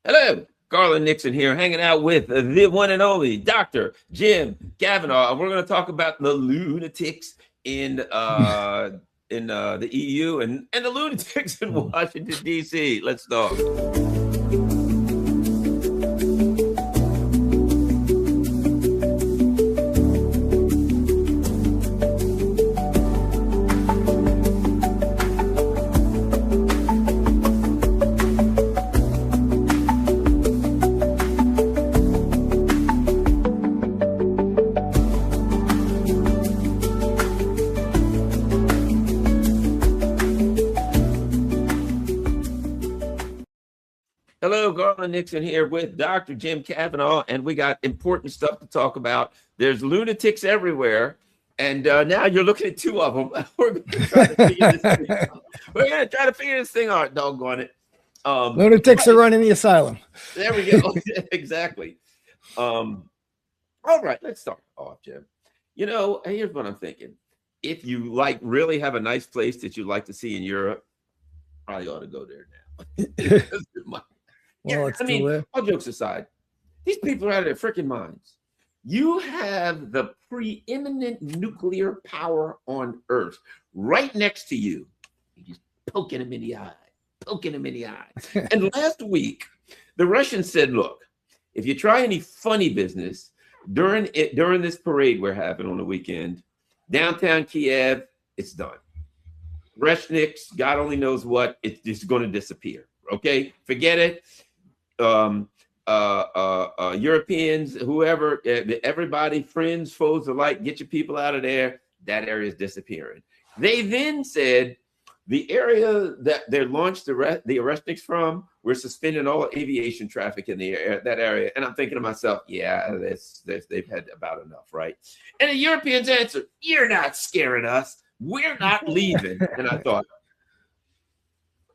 Hello, Garland Nixon here, hanging out with the one and only Dr. Jim Kavanaugh. And we're going to talk about the lunatics in the EU and the lunatics in Washington, D.C. Let's talk. Hello, Garland Nixon here with Dr. Jim Kavanaugh, and we got important stuff to talk about. There's lunatics everywhere, and now you're looking at two of them. We're going to try to figure this thing out. We're going to try to figure this thing out, doggone it. Lunatics are running the asylum. There we go. Exactly. All right, let's start off, Jim. You know, here's what I'm thinking. If you really have a nice place that you'd like to see in Europe, probably ought to go there now. Well, I mean, all jokes aside, these people are out of their freaking minds. You have the preeminent nuclear power on Earth right next to you. You're just poking them in the eye, And last week, the Russians said, look, if you try any funny business during this parade we're having on the weekend, downtown Kiev, it's done. Reshniks, God only knows what, it's just going to disappear. Okay, forget it. Europeans, whoever, everybody, friends, foes alike, get your people out of there. That area is disappearing. They then said the area that they launched the Reshniks from, we're suspending all aviation traffic in that area. And I'm thinking to myself, yeah, they've had about enough, right? And the Europeans answered, you're not scaring us. We're not leaving. And I thought,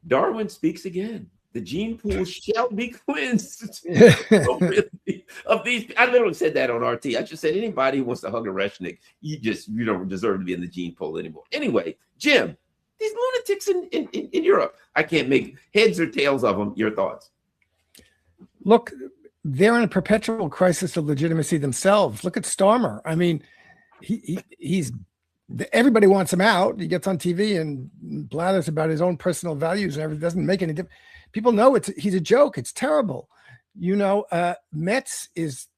Darwin speaks again. The gene pool shall be cleansed of these. I literally said that on RT. I just said anybody who wants to hug a Reshnik, you don't deserve to be in the gene pool anymore. Anyway, Jim, these lunatics in Europe, I can't make heads or tails of them. Your thoughts? Look, they're in a perpetual crisis of legitimacy themselves. Look at Starmer. I mean, he's everybody wants him out. He gets on TV and blathers about his own personal values and everything. Doesn't make any difference. People know he's a joke. It's terrible. You know, Metz is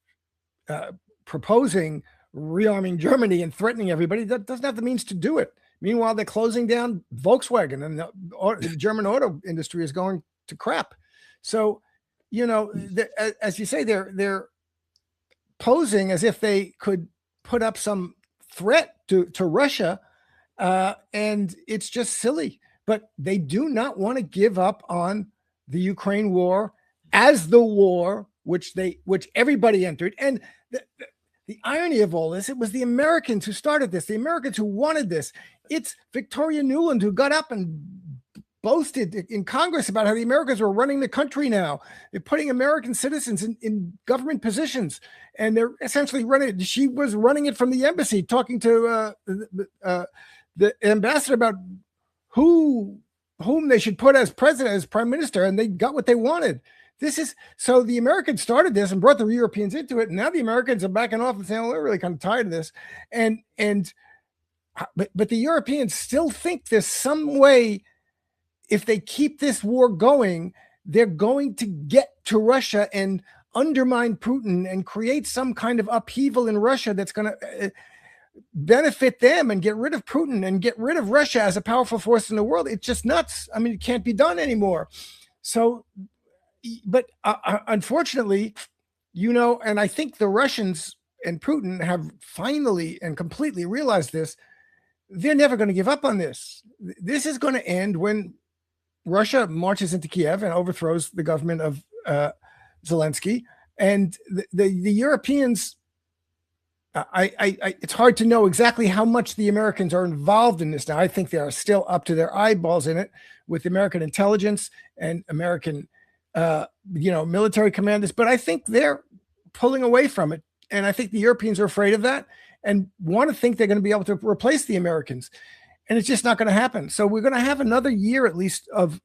proposing rearming Germany and threatening everybody. That doesn't have the means to do it. Meanwhile, they're closing down Volkswagen and the German auto industry is going to crap. So, you know, as you say, they're posing as if they could put up some threat to Russia, and it's just silly. But they do not want to give up on the Ukraine war as the war which everybody entered. And the irony of all this, it was the Americans who started this, the Americans who wanted this. It's Victoria Nuland who got up and boasted in Congress about how the Americans were running the country now. They're putting American citizens in government positions, and they're essentially running it. She was running it from the embassy, talking to the ambassador about whom they should put as president, as prime minister, and they got what they wanted. So the Americans started this and brought the Europeans into it, and now the Americans are backing off and saying, well, we're really kind of tired of this. But the Europeans still think there's some way, if they keep this war going, they're going to get to Russia and undermine Putin and create some kind of upheaval in Russia that's going to benefit them and get rid of Putin and get rid of Russia as a powerful force in the world. It's just nuts. I mean, it can't be done anymore. So, but unfortunately, you know, and I think the Russians and Putin have finally and completely realized this. They're never going to give up on this. This is going to end when Russia marches into Kiev and overthrows the government of Zelensky. And the Europeans, it's hard to know exactly how much the Americans are involved in this now. I think they are still up to their eyeballs in it with American intelligence and American, military commanders. But I think they're pulling away from it. And I think the Europeans are afraid of that and want to think they're going to be able to replace the Americans. And it's just not going to happen. So we're going to have another year at least of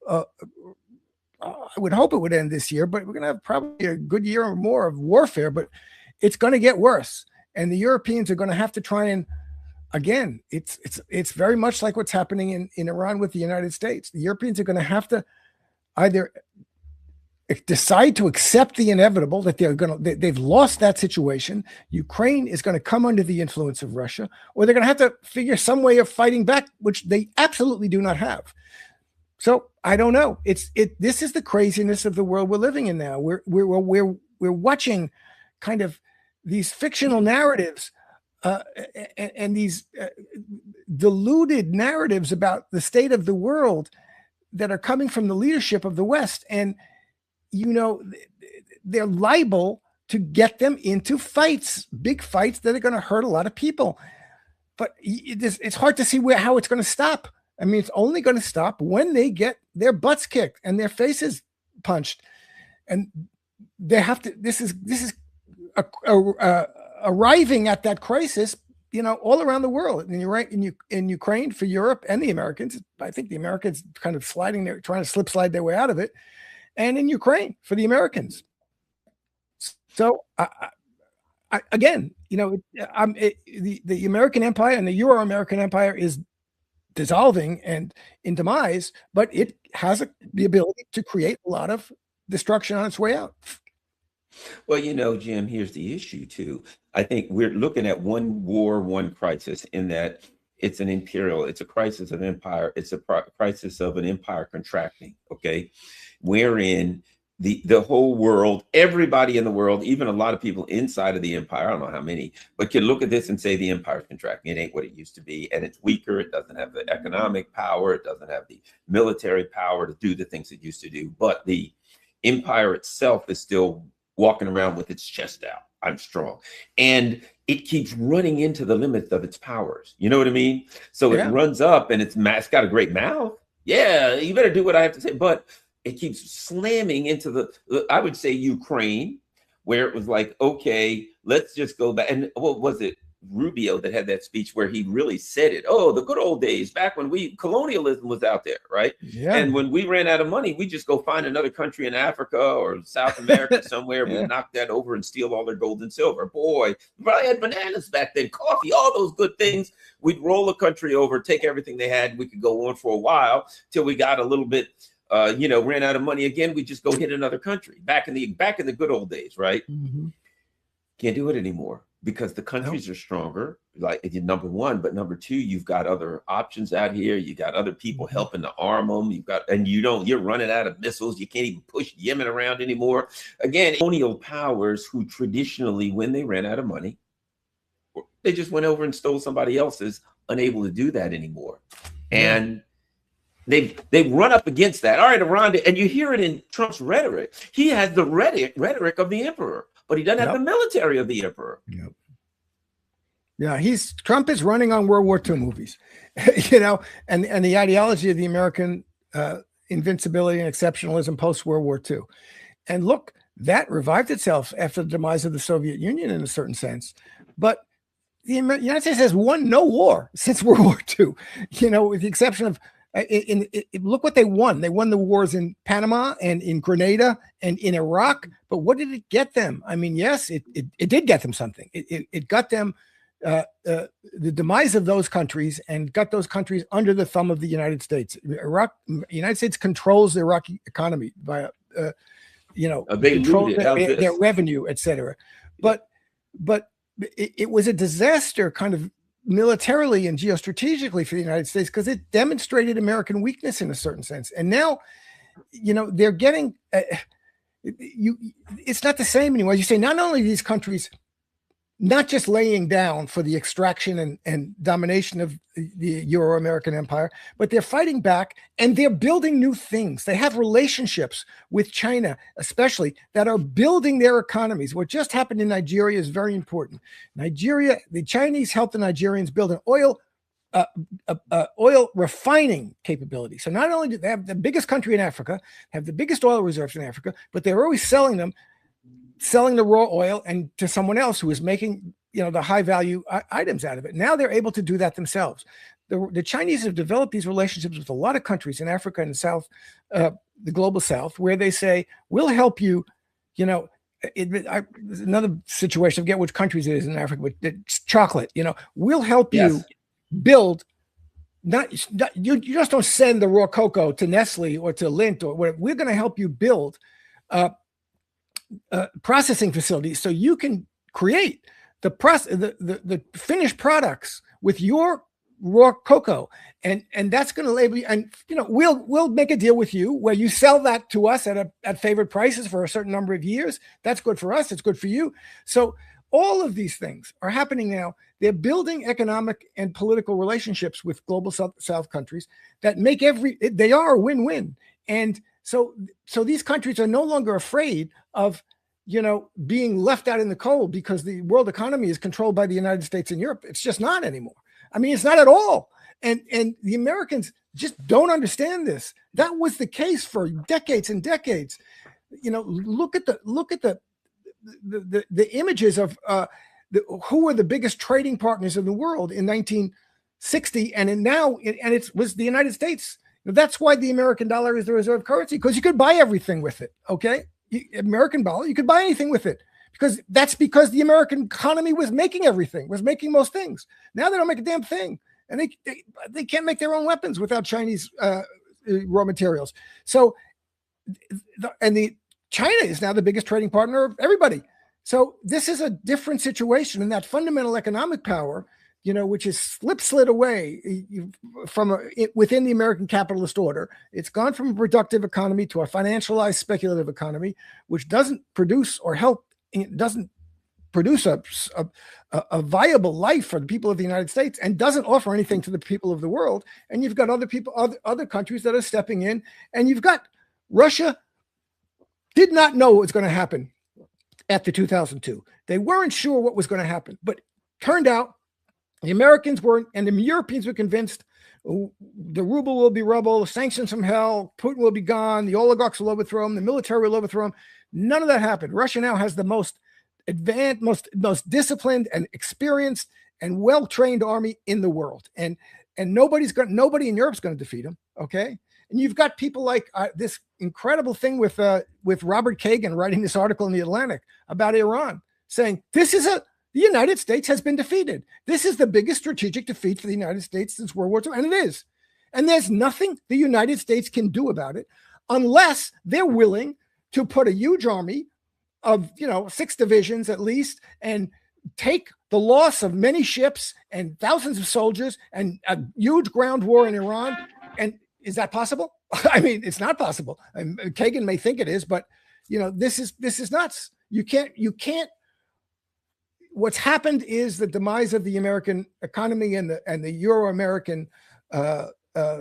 I would hope it would end this year, but we're going to have probably a good year or more of warfare, but it's going to get worse. And the Europeans are going to have to try and, again, it's very much like what's happening in Iran with the United States. The Europeans are going to have to either decide to accept the inevitable, that they've lost that situation. Ukraine is going to come under the influence of Russia, or they're going to have to figure some way of fighting back, which they absolutely do not have. So I don't know. This is the craziness of the world we're living in now. We're watching kind of these fictional narratives and these deluded narratives about the state of the world that are coming from the leadership of the West. And, they're liable to get them into fights, big fights that are going to hurt a lot of people. But it's hard to see how it's going to stop. I mean, it's only going to stop when they get their butts kicked and their faces punched. And they have to, this is arriving at that crisis, all around the world. And you're right, in Ukraine for Europe and the Americans. I think the Americans kind of trying to slide their way out of it. And in Ukraine for the Americans. So again, the American empire and the Euro-American empire is dissolving and in demise, but it has the ability to create a lot of destruction on its way out. Well, Jim, here's the issue too. I think we're looking at one war, one crisis, in that it's a crisis of empire. It's a crisis of an empire contracting, okay? Wherein the whole world, everybody in the world, even a lot of people inside of the empire, I don't know how many, but can look at this and say the empire's contracting. It ain't what it used to be, and it's weaker. It doesn't have the economic power. It doesn't have the military power to do the things it used to do. But the empire itself is still walking around with its chest out. I'm strong. And it keeps running into the limits of its powers. You know what I mean? So it runs up and it's got a great mouth. Yeah, you better do what I have to say. But it keeps slamming into I would say Ukraine, where it was like, okay, let's just go back. And what was it? Rubio that had that speech where he really said it. Oh, the good old days back when colonialism was out there, right? Yeah. And when we ran out of money, we just go find another country in Africa or South America somewhere. We knock that over and steal all their gold and silver. Boy, we probably had bananas back then, coffee, all those good things. We'd roll a country over, take everything they had. We could go on for a while till we got a little bit, ran out of money again. We just go hit another country back in the good old days, right? Mm-hmm. Can't do it anymore. Because the countries are stronger, like number one, but number two, you've got other options out here. You got other people helping to arm them. You're running out of missiles. You can't even push Yemen around anymore. Again, colonial powers who traditionally, when they ran out of money, they just went over and stole somebody else's, unable to do that anymore. And they've run up against that. All right, Iran, and you hear it in Trump's rhetoric. He has the rhetoric of the emperor, but he doesn't have the military of the emperor. Yep. Yeah, Trump is running on World War II movies, and the ideology of the American invincibility and exceptionalism post World War II. And look, that revived itself after the demise of the Soviet Union in a certain sense. But the United States has won no war since World War II, with the exception of look what they won. They won the wars in Panama and in Grenada and in Iraq. But what did it get them? I mean, yes, it did get them something. It got them the demise of those countries and got those countries under the thumb of the United States. United States controls the Iraqi economy by, control their revenue, etc. But it was a disaster kind of militarily and geostrategically for the United States because it demonstrated American weakness in a certain sense. And now, they're getting, it's not the same anymore. You say not only these countries not just laying down for the extraction and domination of the Euro-American empire, but they're fighting back and they're building new things. They have relationships with China, especially, that are building their economies. What just happened in Nigeria is very important. The Chinese helped the Nigerians build an oil refining capability. So not only do they have the biggest country in Africa, have the biggest oil reserves in Africa, but they're always selling the raw oil and to someone else who is making, the high value items out of it. Now they're able to do that themselves. The Chinese have developed these relationships with a lot of countries in Africa and South the global South, where they say, we'll help you, another situation, I forget which countries it is in Africa, but it's chocolate, we'll help you build, you just don't send the raw cocoa to Nestle or to Lindt or whatever. We're going to help you build processing facilities so you can create the finished products with your raw cocoa, and that's going to label you, and we'll make a deal with you where you sell that to us at favored prices for a certain number of years. That's good for us, it's good for you. So all of these things are happening now. They're building economic and political relationships with global South countries that make they are a win-win. And so these countries are no longer afraid of being left out in the cold because the world economy is controlled by the United States and Europe. It's just not anymore. I mean, it's not at all. And the Americans just don't understand this. That was the case for decades and decades. Look at the images of who were the biggest trading partners in the world in 1960, and it was the United States. That's why the American dollar is the reserve currency, because you could buy everything with it. Okay, American dollar, you could buy anything with it, because the American economy was making everything, was making most things. Now they don't make a damn thing, and they can't make their own weapons without Chinese raw materials. So, China is now the biggest trading partner of everybody. So this is a different situation, and that fundamental economic power, which is slid away from within the American capitalist order. It's gone from a productive economy to a financialized speculative economy, which doesn't produce or help. It doesn't produce a viable life for the people of the United States, and doesn't offer anything to the people of the world. And you've got other countries that are stepping in, and you've got Russia. Did not know what was going to happen after 2002. They weren't sure what was going to happen, but turned out the Americans weren't, and the Europeans were convinced the ruble will be rubble, sanctions from hell, Putin will be gone, the oligarchs will overthrow him, the military will overthrow him. None of that happened. Russia now has the most advanced, most disciplined and experienced and well-trained army in the world. And nobody in Europe's going to defeat them. Okay. And you've got people like this incredible thing with Robert Kagan writing this article in The Atlantic about Iran, saying the United States has been defeated. This is the biggest strategic defeat for the United States since World War II, and it is. And there's nothing the United States can do about it unless they're willing to put a huge army of 6 divisions at least, and take the loss of many ships and thousands of soldiers and a huge ground war in Iran. And is that possible? I mean, it's not possible. Kagan may think it is, but this is nuts. You can't. What's happened is the demise of the American economy and the Euro-American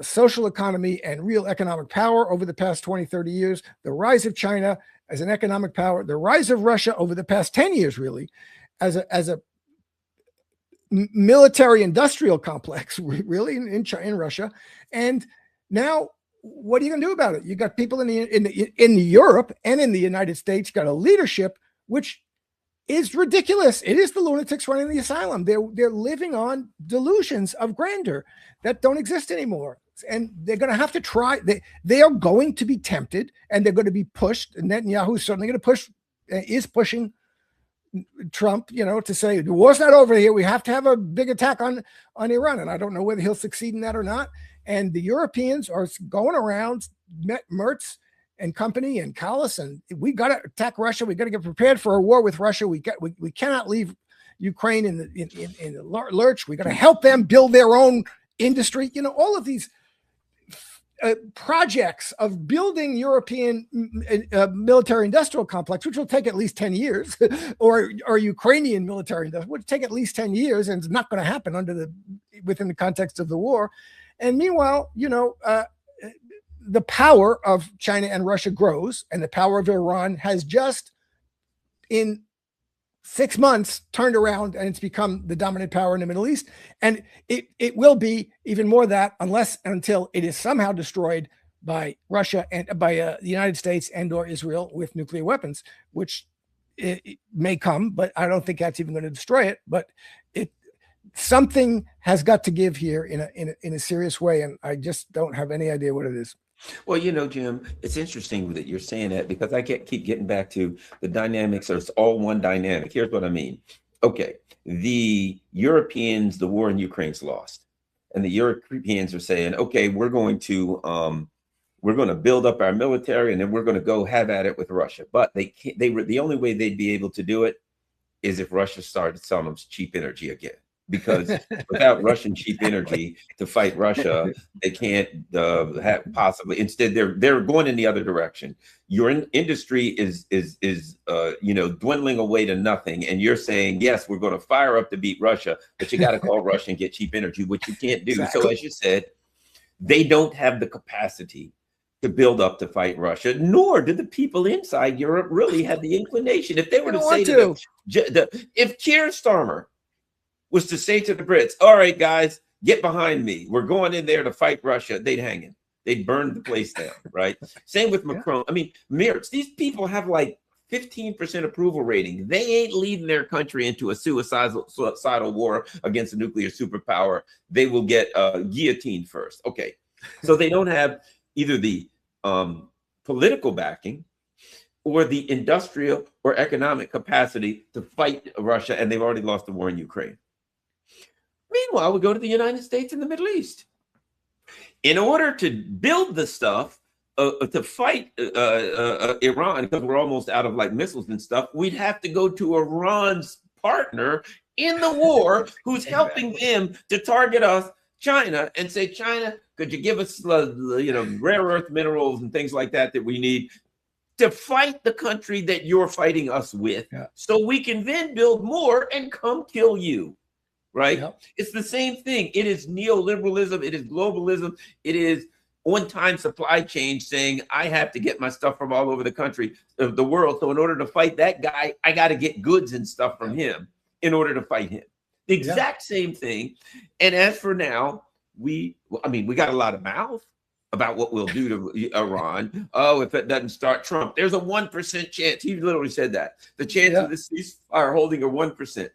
social economy and real economic power over the past 20, 30 years, the rise of China as an economic power, the rise of Russia over the past 10 years, really, as a military industrial complex, really, in Russia. And now, what are you going to do about it? You got people in Europe and in the United States, got a leadership which is ridiculous. It is the lunatics running the asylum. They're living on delusions of grandeur that don't exist anymore. And they're going to have to try. They are going to be tempted, and they're going to be pushed. And Netanyahu is certainly going to is pushing Trump, to say the war's not over here. We have to have a big attack on Iran. And I don't know whether he'll succeed in that or not. And the Europeans are going around, Merz and company and Callas, and we got to attack Russia. We got to get prepared for a war with Russia. We cannot leave Ukraine in the lurch. We got to help them build their own industry. All of these projects of building European military industrial complex, which will take at least 10 years, or Ukrainian military industrial, would take at least 10 years, and it's not going to happen within the context of the war. And meanwhile, the power of China and Russia grows, and the power of Iran has just in 6 months turned around, and it's become the dominant power in the Middle East. And it will be even more that until it is somehow destroyed by Russia and by the United States and or Israel with nuclear weapons, which it may come, but I don't think that's even going to destroy it. But something has got to give here in a serious way, and I just don't have any idea what it is. Well, Jim, it's interesting that you're saying that because I keep getting back to the dynamics. Or it's all one dynamic. Here's what I mean. Okay, the Europeans, the war in Ukraine's lost, and the Europeans are saying, okay, we're going to build up our military, and then we're going to go have at it with Russia. But they can't. They were the only way they'd be able to do it is if Russia started selling them cheap energy again. Because without Russian cheap energy to fight Russia, they can't have possibly. Instead, they're going in the other direction. Your industry is dwindling away to nothing, and you're saying yes, we're going to fire up to beat Russia, but you got to call Russia and get cheap energy, which you can't do. Exactly. So as you said, they don't have the capacity to build up to fight Russia, nor do the people inside Europe really have the inclination. If they were to say if Keir Starmer was to say to the Brits, all right, guys, get behind me. We're going in there to fight Russia. They'd hang him. They'd burn the place down, right? Same with Macron. I mean, Merz, these people have like 15% approval rating. They ain't leading their country into a suicidal war against a nuclear superpower. They will get guillotined first. Okay, so they don't have either the political backing or the industrial or economic capacity to fight Russia, and they've already lost the war in Ukraine. Meanwhile, we go to the United States and the Middle East. In order to build the stuff to fight Iran, because we're almost out of like missiles and stuff, we'd have to go to Iran's partner in the war who's helping them to target us, China, and say, China, could you give us rare earth minerals and things like that we need to fight the country that you're fighting us with, so we can then build more and come kill you. Right? Yep. It's the same thing. It is neoliberalism. It is globalism. It is on-time supply chain saying, I have to get my stuff from all over the country, of the world. So in order to fight that guy, I got to get goods and stuff from him in order to fight him. The exact same thing. And as for now, we got a lot of mouth about what we'll do to Iran. Oh, if it doesn't start Trump, there's a 1% chance. He literally said that. The chance of the ceasefire holding a 1%.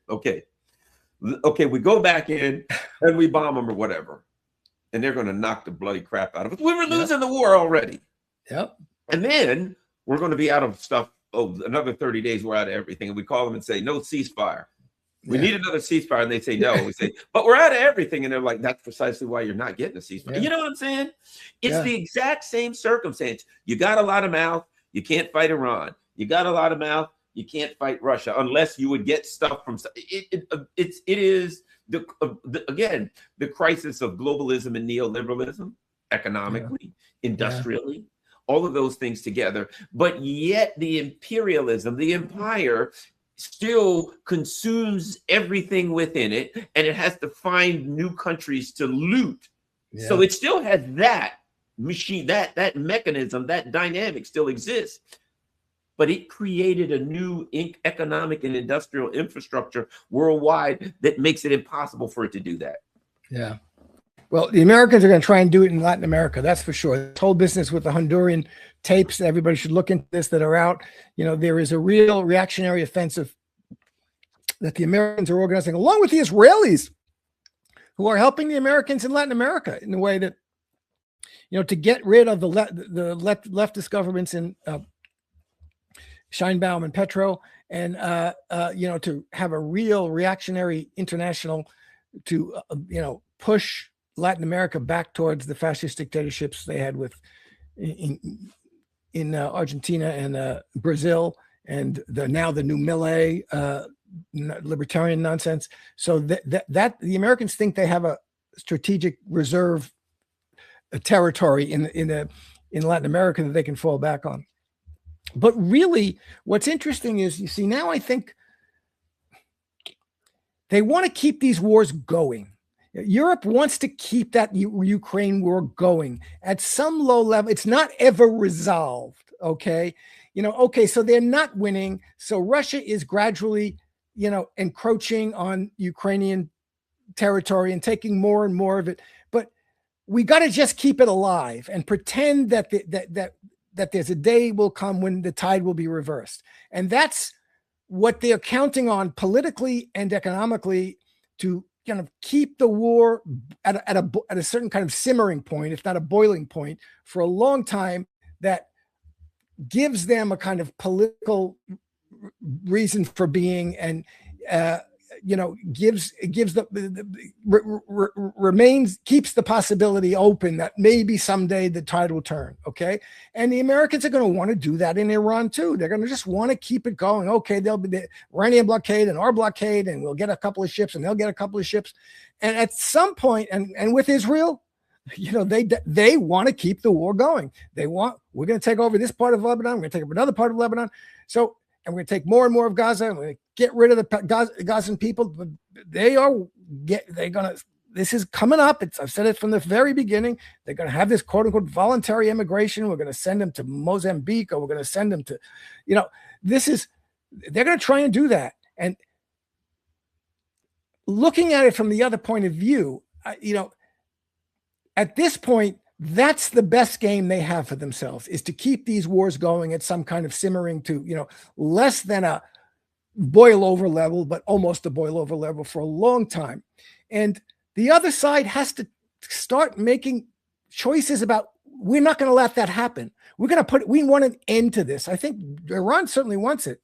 Okay, we go back in and we bomb them or whatever, and they're going to knock the bloody crap out of us. We were losing the war already. Yep. And then we're going to be out of stuff. Oh, another 30 days, we're out of everything. And we call them and say, no ceasefire. We need another ceasefire. And they say, no. We say, but we're out of everything. And they're like, that's precisely why you're not getting a ceasefire. You know what I'm saying? It's the exact same circumstance. You got a lot of mouth. You can't fight Iran. You got a lot of mouth. You can't fight Russia unless you would get stuff from it is again the crisis of globalism and neoliberalism, economically, industrially, all of those things together. But yet the imperialism, the empire, still consumes everything within it, and it has to find new countries to loot. So it still has that machine, that mechanism, that dynamic still exists. But it created a new economic and industrial infrastructure worldwide that makes it impossible for it to do that. Yeah. Well, the Americans are going to try and do it in Latin America. That's for sure. This whole business with the Honduran tapes, everybody should look into this that are out. There is a real reactionary offensive that the Americans are organizing, along with the Israelis, who are helping the Americans in Latin America in the way that, to get rid of the leftist governments in Scheinbaum and Petro, and to have a real reactionary international to push Latin America back towards the fascist dictatorships they had with in Argentina and Brazil, and now the new Milei libertarian nonsense. So that the Americans think they have a strategic reserve territory in Latin America that they can fall back on. But really, what's interesting is, you see, now I think they want to keep these wars going. Europe wants to keep that Ukraine war going at some low level. It's not ever resolved, okay? So they're not winning. So Russia is gradually, encroaching on Ukrainian territory and taking more and more of it. But we got to just keep it alive and pretend that that there's a day will come when the tide will be reversed. And that's what they're counting on politically and economically to kind of keep the war at a certain kind of simmering point, if not a boiling point, for a long time, that gives them a kind of political reason for being, and gives keeps the possibility open that maybe someday the tide will turn. Okay. And the Americans are going to want to do that in Iran too. They're going to just want to keep it going. Okay. There'll be the Iranian blockade and our blockade, and we'll get a couple of ships and they'll get a couple of ships. And at some point, and with Israel, they want to keep the war going. We're going to take over this part of Lebanon. We're going to take over another part of Lebanon. So, and we're going to take more and more of Gaza, and we're going to get rid of the Gazan people. This is coming up. I've said it from the very beginning. They're going to have this quote unquote voluntary immigration. We're going to send them to Mozambique, or we're going to send them to, they're going to try and do that. And looking at it from the other point of view, at this point, that's the best game they have for themselves, is to keep these wars going at some kind of simmering to, less than a boil over level, but almost a boil over level for a long time. And the other side has to start making choices about, we're not going to let that happen. We want an end to this. I think Iran certainly wants it.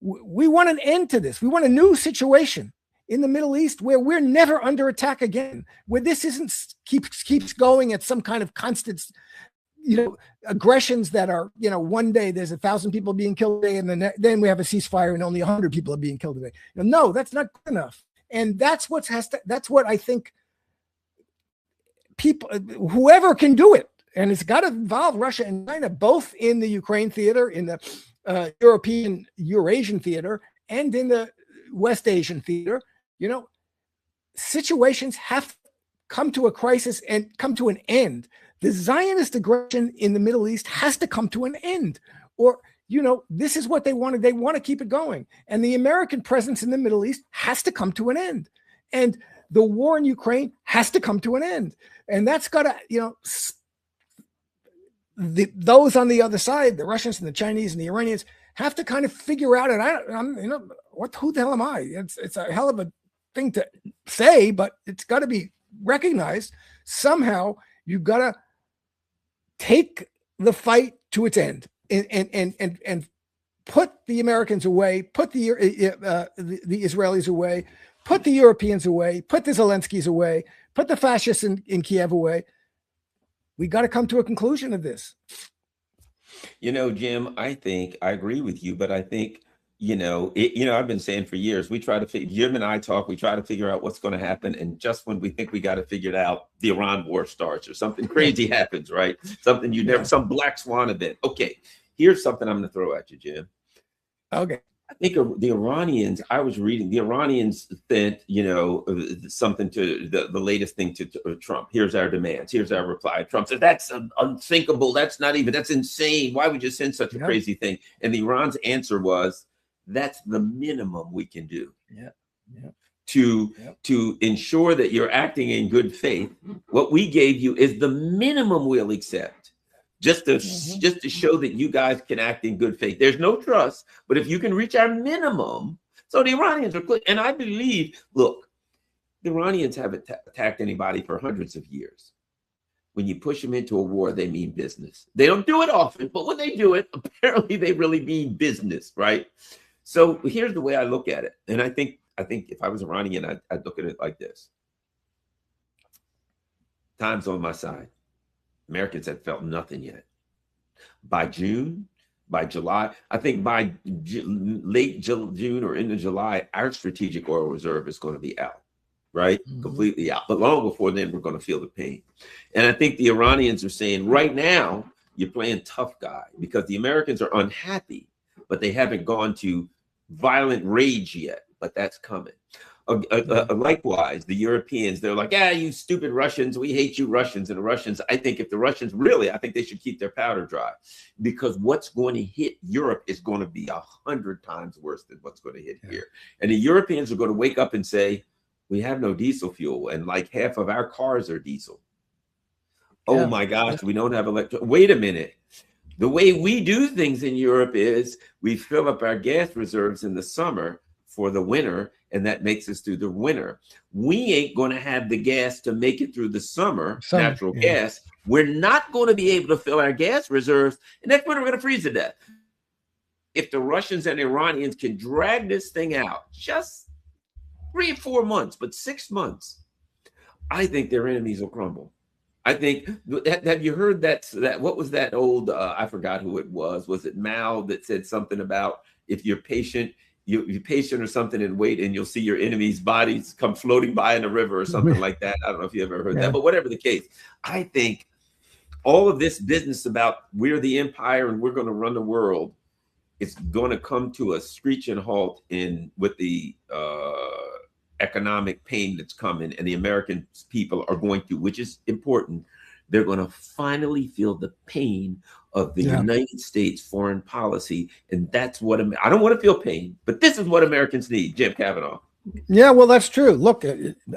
We want an end to this. We want a new situation in the Middle East where we're never under attack again, where this keeps going at some kind of constant, aggressions that are, one day there's 1,000 people being killed a day, and then we have a ceasefire and only 100 people are being killed a day. No, that's not good enough. And that's what I think people, whoever can do it, and it's got to involve Russia and China, both in the Ukraine theater, in the European Eurasian theater, and in the West Asian theater. Situations have to come to a crisis and come to an end. The Zionist aggression in the Middle East has to come to an end, or, this is what they wanted. They want to keep it going. And the American presence in the Middle East has to come to an end. And the war in Ukraine has to come to an end. And that's got to, those on the other side, the Russians and the Chinese and the Iranians, have to kind of figure out, and who the hell am I? It's a hell of a thing to say, but it's got to be recognized. Somehow you've got to take the fight to its end, and put the Americans away, put the Israelis away, put the Europeans away, put the Zelenskys away, put the fascists in Kiev away. We got to come to a conclusion of this. Jim, I think I agree with you, but I think, I've been saying for years, Jim and I talk, we try to figure out what's going to happen. And just when we think we got to figure it out, the Iran war starts, or something crazy happens, right? Something some black swan event. Okay, here's something I'm going to throw at you, Jim. Okay. I think the Iranians, I was reading, the Iranians sent, something to the latest thing to Trump. Here's our demands. Here's our reply. Trump said, that's unthinkable. That's insane. Why would you send such a crazy thing? And the Iran's answer was, that's the minimum we can do. To ensure that you're acting in good faith. What we gave you is the minimum we'll accept. Just to show that you guys can act in good faith. There's no trust, but if you can reach our minimum. So the Iranians are clear. And I believe, look, the Iranians haven't attacked anybody for hundreds of years. When you push them into a war, they mean business. They don't do it often, but when they do it, apparently they really mean business, right? So here's the way I look at it. And I think if I was Iranian, I'd look at it like this. Time's on my side. Americans had felt nothing yet. By June, by July, I think by late June or into July, our strategic oil reserve is going to be out, right? Completely out. But long before then, we're going to feel the pain. And I think the Iranians are saying, right now, you're playing tough guy, because the Americans are unhappy, but they haven't gone to violent rage yet, but that's coming. Likewise, the Europeans, they're like, you stupid Russians, we hate you Russians. And the Russians, I think if the Russians I think they should keep their powder dry, because what's going to hit Europe is going to be 100 times worse than what's going to hit here. And the Europeans are going to wake up and say, we have no diesel fuel, and like half of our cars are diesel. Oh my gosh, we don't have electric. Wait a minute. The way we do things in Europe is we fill up our gas reserves in the summer for the winter, and that makes us through the winter. We ain't going to have the gas to make it through the summer, natural gas. We're not going to be able to fill our gas reserves, and that's when we're going to freeze to death. If the Russians and Iranians can drag this thing out just 3 or 4 months, but 6 months, I think their enemies will crumble. I think, have you heard that what was that old, I forgot who it was it Mao that said something about if you're patient, you're patient or something and wait and you'll see your enemy's bodies come floating by in a river or something like that. I don't know if you ever heard that, but whatever the case, I think all of this business about we're the empire and we're going to run the world, it's going to come to a screeching halt with the economic pain that's coming, and the American people are going to, which is important, they're going to finally feel the pain of the United States foreign policy. And that's what I don't want to feel pain, but this is what Americans need, Jim Kavanaugh. Yeah, well, that's true. Look,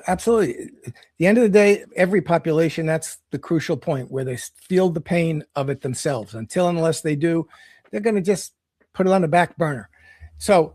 absolutely. At the end of the day, every population, that's the crucial point where they feel the pain of it themselves. Unless they do, they're going to just put it on the back burner. So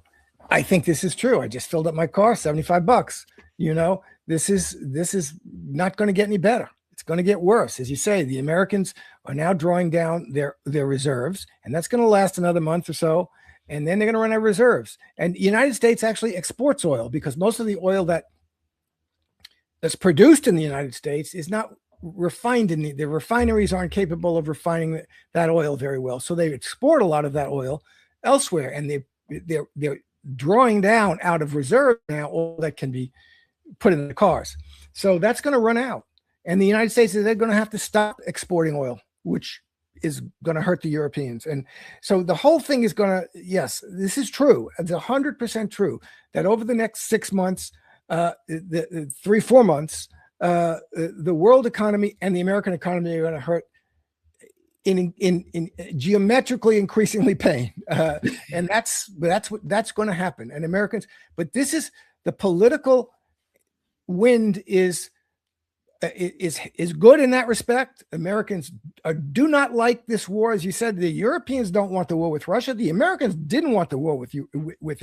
I think this is true. I just filled up my car, $75. You know, this is not going to get any better. It's going to get worse. As you say, the Americans are now drawing down their reserves, and that's going to last another month or so. And then they're going to run out of reserves. And the United States actually exports oil because most of the oil that's produced in the United States is not refined the refineries aren't capable of refining that oil very well. So they export a lot of that oil elsewhere, and they're drawing down out of reserve now all that can be put in the cars. So that's going to run out. And the United States, they're going to have to stop exporting oil, which is going to hurt the Europeans. And so the whole thing is going to, yes, this is true. It's 100% true that over the next 6 months, 3-4 months, the world economy and the American economy are going to hurt in geometrically increasingly pain. And that's going to happen. And Americans, but this is the political wind is good in that respect. Americans do not like this war. As you said, the Europeans don't want the war with Russia. The Americans didn't want the war with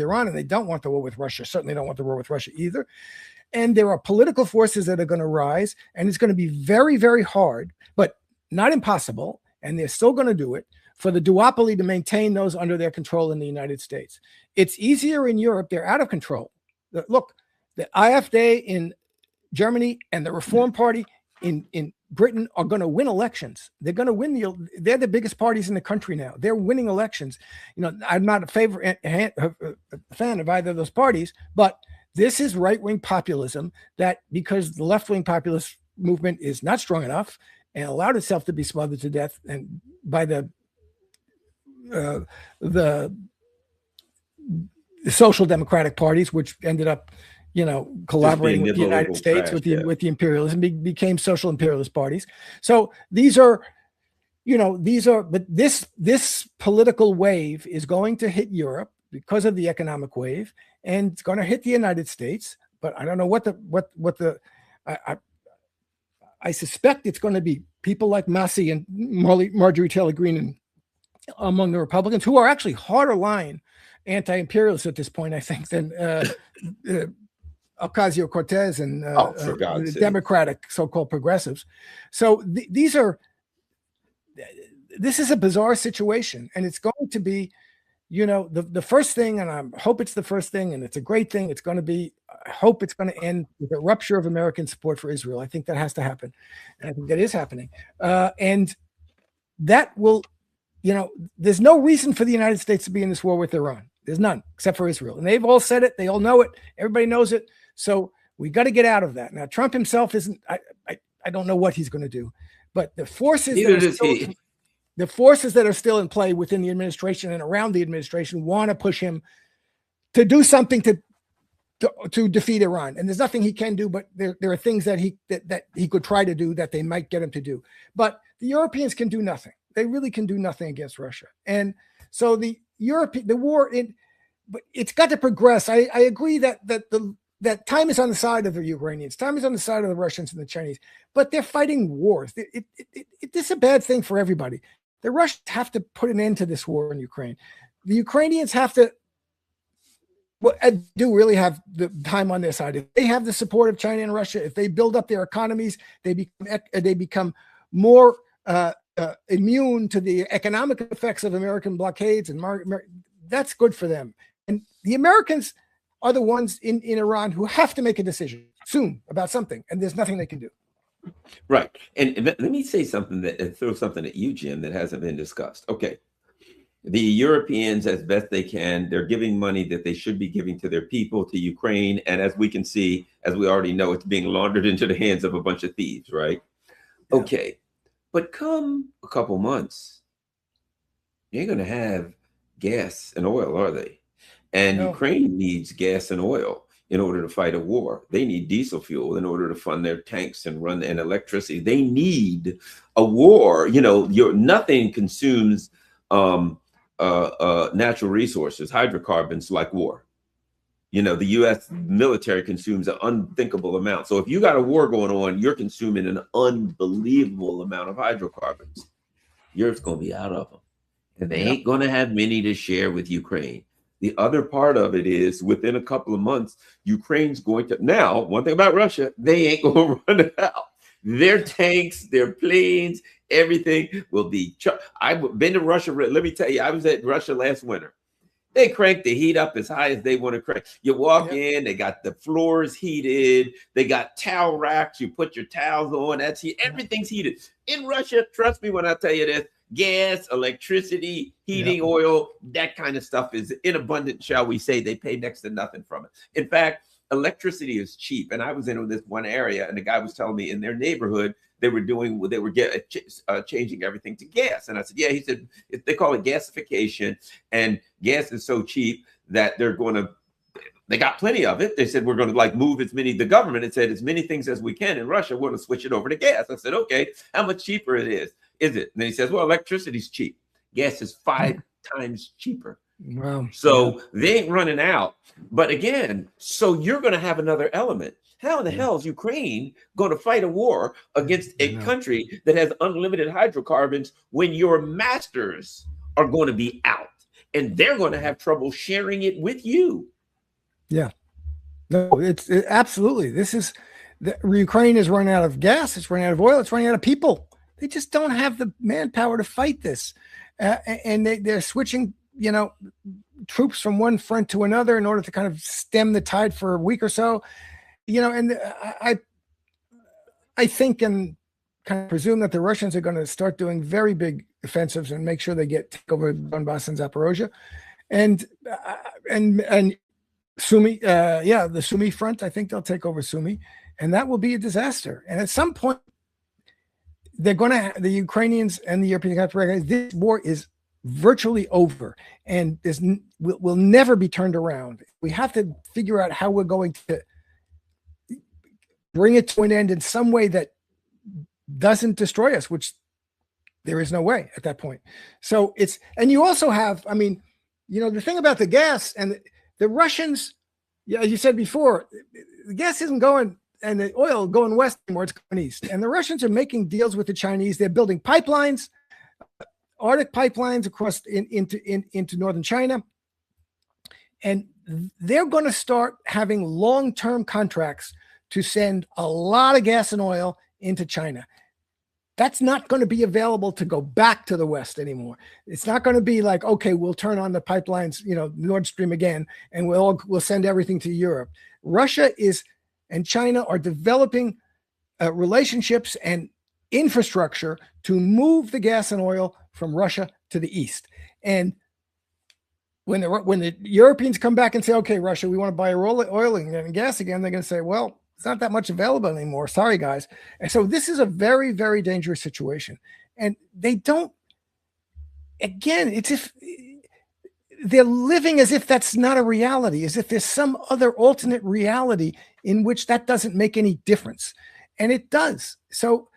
Iran, and they don't want the war with Russia. Certainly don't want the war with Russia either. And there are political forces that are going to rise, and it's going to be very, very hard, but not impossible. And they're still going to do it for the duopoly to maintain those under their control in the United States. It's easier in Europe. They're out of control. Look, the AfD in Germany and the Reform Party in Britain are going to win elections. They're going to win. They're the biggest parties in the country now. They're winning elections. You know, I'm not a fan of either of those parties, but this is right-wing populism that, because the left-wing populist movement is not strong enough and allowed itself to be smothered to death and by the social democratic parties, which ended up, you know, collaborating with the United States with the imperialism, became social imperialist parties. So but this political wave is going to hit Europe because of the economic wave, and it's going to hit the United States. But I don't know I suspect it's going to be people like Massey and Marjorie Taylor Greene and among the Republicans, who are actually harder line anti-imperialists at this point, I think, than Ocasio-Cortez and the Democratic so-called progressives. So this is a bizarre situation, and it's going to be, you know, the first thing, and I hope it's the first thing, and it's a great thing. It's going to be, I hope it's going to end with a rupture of American support for Israel. I think that has to happen. And I think that is happening. And that will, you know, there's no reason for the United States to be in this war with Iran. There's none, except for Israel. And they've all said it. They all know it. Everybody knows it. So we got to get out of that. Now, Trump himself isn't, I don't know what he's going to do, but the forces that are still in play within the administration and around the administration want to push him to do something to defeat Iran. And there's nothing he can do, but there are things that he could try to do that they might get him to do. But the Europeans can do nothing. They really can do nothing against Russia. And so the war, but it's got to progress. I agree that time is on the side of the Ukrainians, time is on the side of the Russians and the Chinese, but they're fighting wars. This is a bad thing for everybody. The Russians have to put an end to this war in Ukraine. The Ukrainians have to well, I do really have the time on their side. If they have the support of China and Russia, if they build up their economies, they become more immune to the economic effects of American blockades, and that's good for them. And the Americans are the ones in Iran who have to make a decision soon about something, and there's nothing they can do. Right. And let me say something throw something at you, Jim, that hasn't been discussed. Okay. The Europeans, as best they can, they're giving money that they should be giving to their people, to Ukraine. And as we can see, as we already know, it's being laundered into the hands of a bunch of thieves, right? Yeah. Okay. But come a couple months, you ain't going to have gas and oil, are they? And no. Ukraine needs gas and oil in order to fight a war. They need diesel fuel in order to fund their tanks and run and electricity. They need a war. You know, nothing consumes natural resources, hydrocarbons, like war. You know, the U.S. military consumes an unthinkable amount. So if you got a war going on, you're consuming an unbelievable amount of hydrocarbons. Europe's going to be out of them. And they ain't going to have many to share with Ukraine. The other part of it is within a couple of months, Ukraine's going to, now, one thing about Russia, they ain't going to run it out. Their tanks, their planes, everything will be, I've been to Russia. Let me tell you, I was at Russia last winter. They crank the heat up as high as they want to crank. You walk in, they got the floors heated. They got towel racks. You put your towels on. That's heat. Everything's heated. In Russia, trust me when I tell you this, gas, electricity, heating, oil, that kind of stuff is in abundance, shall we say. They pay next to nothing from it. In fact, electricity is cheap. And I was in this one area, and the guy was telling me in their neighborhood, they were changing everything to gas. And I said, yeah, he said, they call it gasification. And gas is so cheap that they got plenty of it. They said, we're going to like move the government had said as many things as we can in Russia, we're going to switch it over to gas. I said, okay, how much cheaper is it? And then he says, well, electricity's cheap. Gas is 5 times cheaper. Wow. So they ain't running out. But again, so you're going to have another element. How in the hell is Ukraine going to fight a war against a country that has unlimited hydrocarbons when your masters are going to be out and they're going to have trouble sharing it with you? Yeah. No, it's absolutely. Ukraine is running out of gas. It's running out of oil. It's running out of people. They just don't have the manpower to fight this. And they're switching, troops from one front to another in order to kind of stem the tide for a week or so. And I think and kind of presume that the Russians are going to start doing very big offensives and make sure they take over Donbass and Zaporozhye, and Sumy, the Sumy front. I think they'll take over Sumy, and that will be a disaster. And at some point, they're going to the Ukrainians and the Europeans have to recognize this war is virtually over, and this will never be turned around. We have to figure out how we're going to bring it to an end in some way that doesn't destroy us, which there is no way at that point. So and you also have, the thing about the gas and the Russians, as you said before, the gas isn't going and the oil going west anymore, it's going east. And the Russians are making deals with the Chinese. They're building pipelines, Arctic pipelines across into northern China. And they're going to start having long-term contracts to send a lot of gas and oil into China. That's not going to be available to go back to the West anymore. It's not going to be like, okay, we'll turn on the pipelines, Nord Stream again, and we'll send everything to Europe. Russia and China are developing relationships and infrastructure to move the gas and oil from Russia to the East. And when the Europeans come back and say, okay, Russia, we want to buy oil and gas again, they're going to say, well, it's not that much available anymore. Sorry, guys. And so this is a very, very dangerous situation. And they don't, again, it's if they're living as if that's not a reality, as if there's some other alternate reality in which that doesn't make any difference. And it does. So,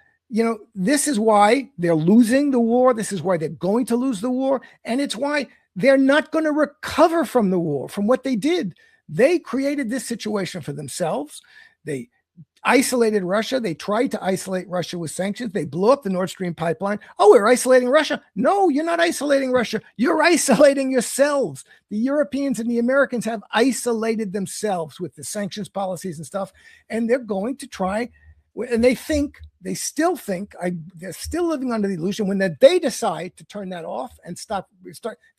this is why they're losing the war. This is why they're going to lose the war. And it's why they're not going to recover from the war, from what they did. They created this situation for themselves. They isolated Russia. They tried to isolate Russia with sanctions. They blew up the Nord Stream pipeline. Oh, we're isolating Russia. No, you're not isolating Russia. You're isolating yourselves. The Europeans and the Americans have isolated themselves with the sanctions policies and stuff. And they're going to try, and they still think, they're still living under the illusion when they decide to turn that off and start,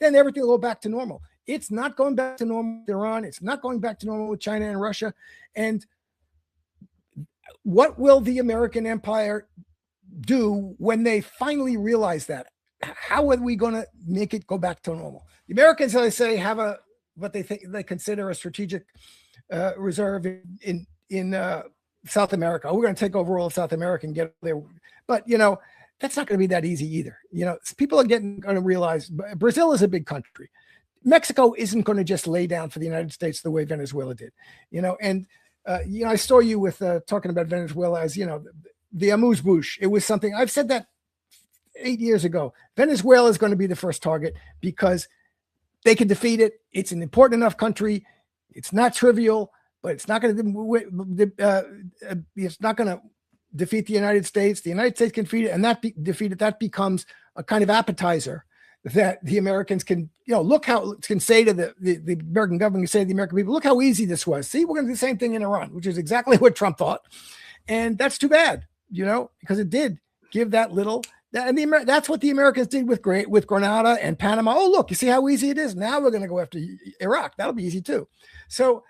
then everything will go back to normal. It's not going back to normal with Iran. It's not going back to normal with China and Russia. And what will the American empire do when they finally realize that? How are we going to make it go back to normal? The Americans, as I say, have what they consider a strategic reserve in South America. We're going to take over all of South America and get there. But, that's not going to be that easy either. People are going to realize Brazil is a big country. Mexico isn't going to just lay down for the United States the way Venezuela did, and I saw you with talking about Venezuela as, the amuse-bouche. It was something I've said that 8 years ago. Venezuela is going to be the first target because they can defeat it. It's an important enough country. It's not trivial, but it's not going to defeat the United States. The United States can defeat it, and that becomes a kind of appetizer that the Americans can, can say to the American government, say to the American people, look how easy this was. See, we're going to do the same thing in Iran, which is exactly what Trump thought. And that's too bad, because it did give that little, and that's what the Americans did with Grenada and Panama. Oh, look, you see how easy it is. Now we're going to go after Iraq. That'll be easy too. So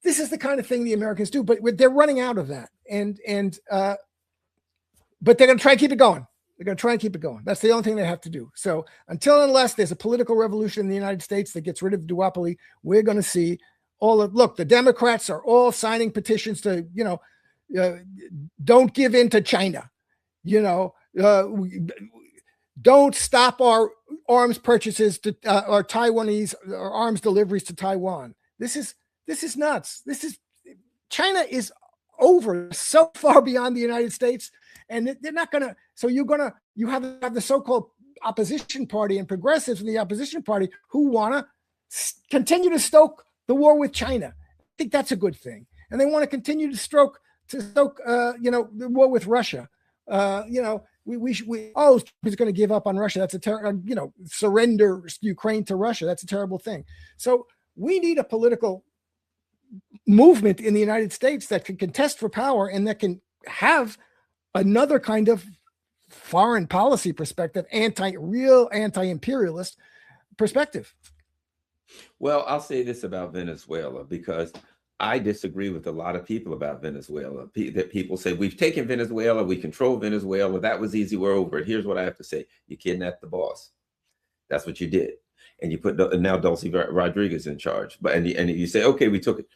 this is the kind of thing the Americans do, but they're running out of that. But they're going to try and keep it going. They're going to try and keep it going. That's the only thing they have to do. So unless there's a political revolution in the United States that gets rid of duopoly, we're going to see the Democrats are all signing petitions to, don't give in to China, don't stop our arms purchases to our Taiwanese or arms deliveries to Taiwan. This is nuts. China is over so far beyond the United States. And they're not going to, so you have the so-called opposition party and progressives in the opposition party who want to continue to stoke the war with China. I think that's a good thing. And they want to continue to stoke the war with Russia. He's going to give up on Russia. That's surrender Ukraine to Russia. That's a terrible thing. So we need a political movement in the United States that can contest for power and that can have another kind of foreign policy perspective, anti-imperialist perspective. Well, I'll say this about Venezuela, because I disagree with a lot of people about Venezuela. That people say, we've taken Venezuela, we control Venezuela, that was easy, we're over it. Here's what I have to say. You kidnapped the boss. That's what you did. And you put now Dulce Rodriguez in charge. And you say, okay, we took it.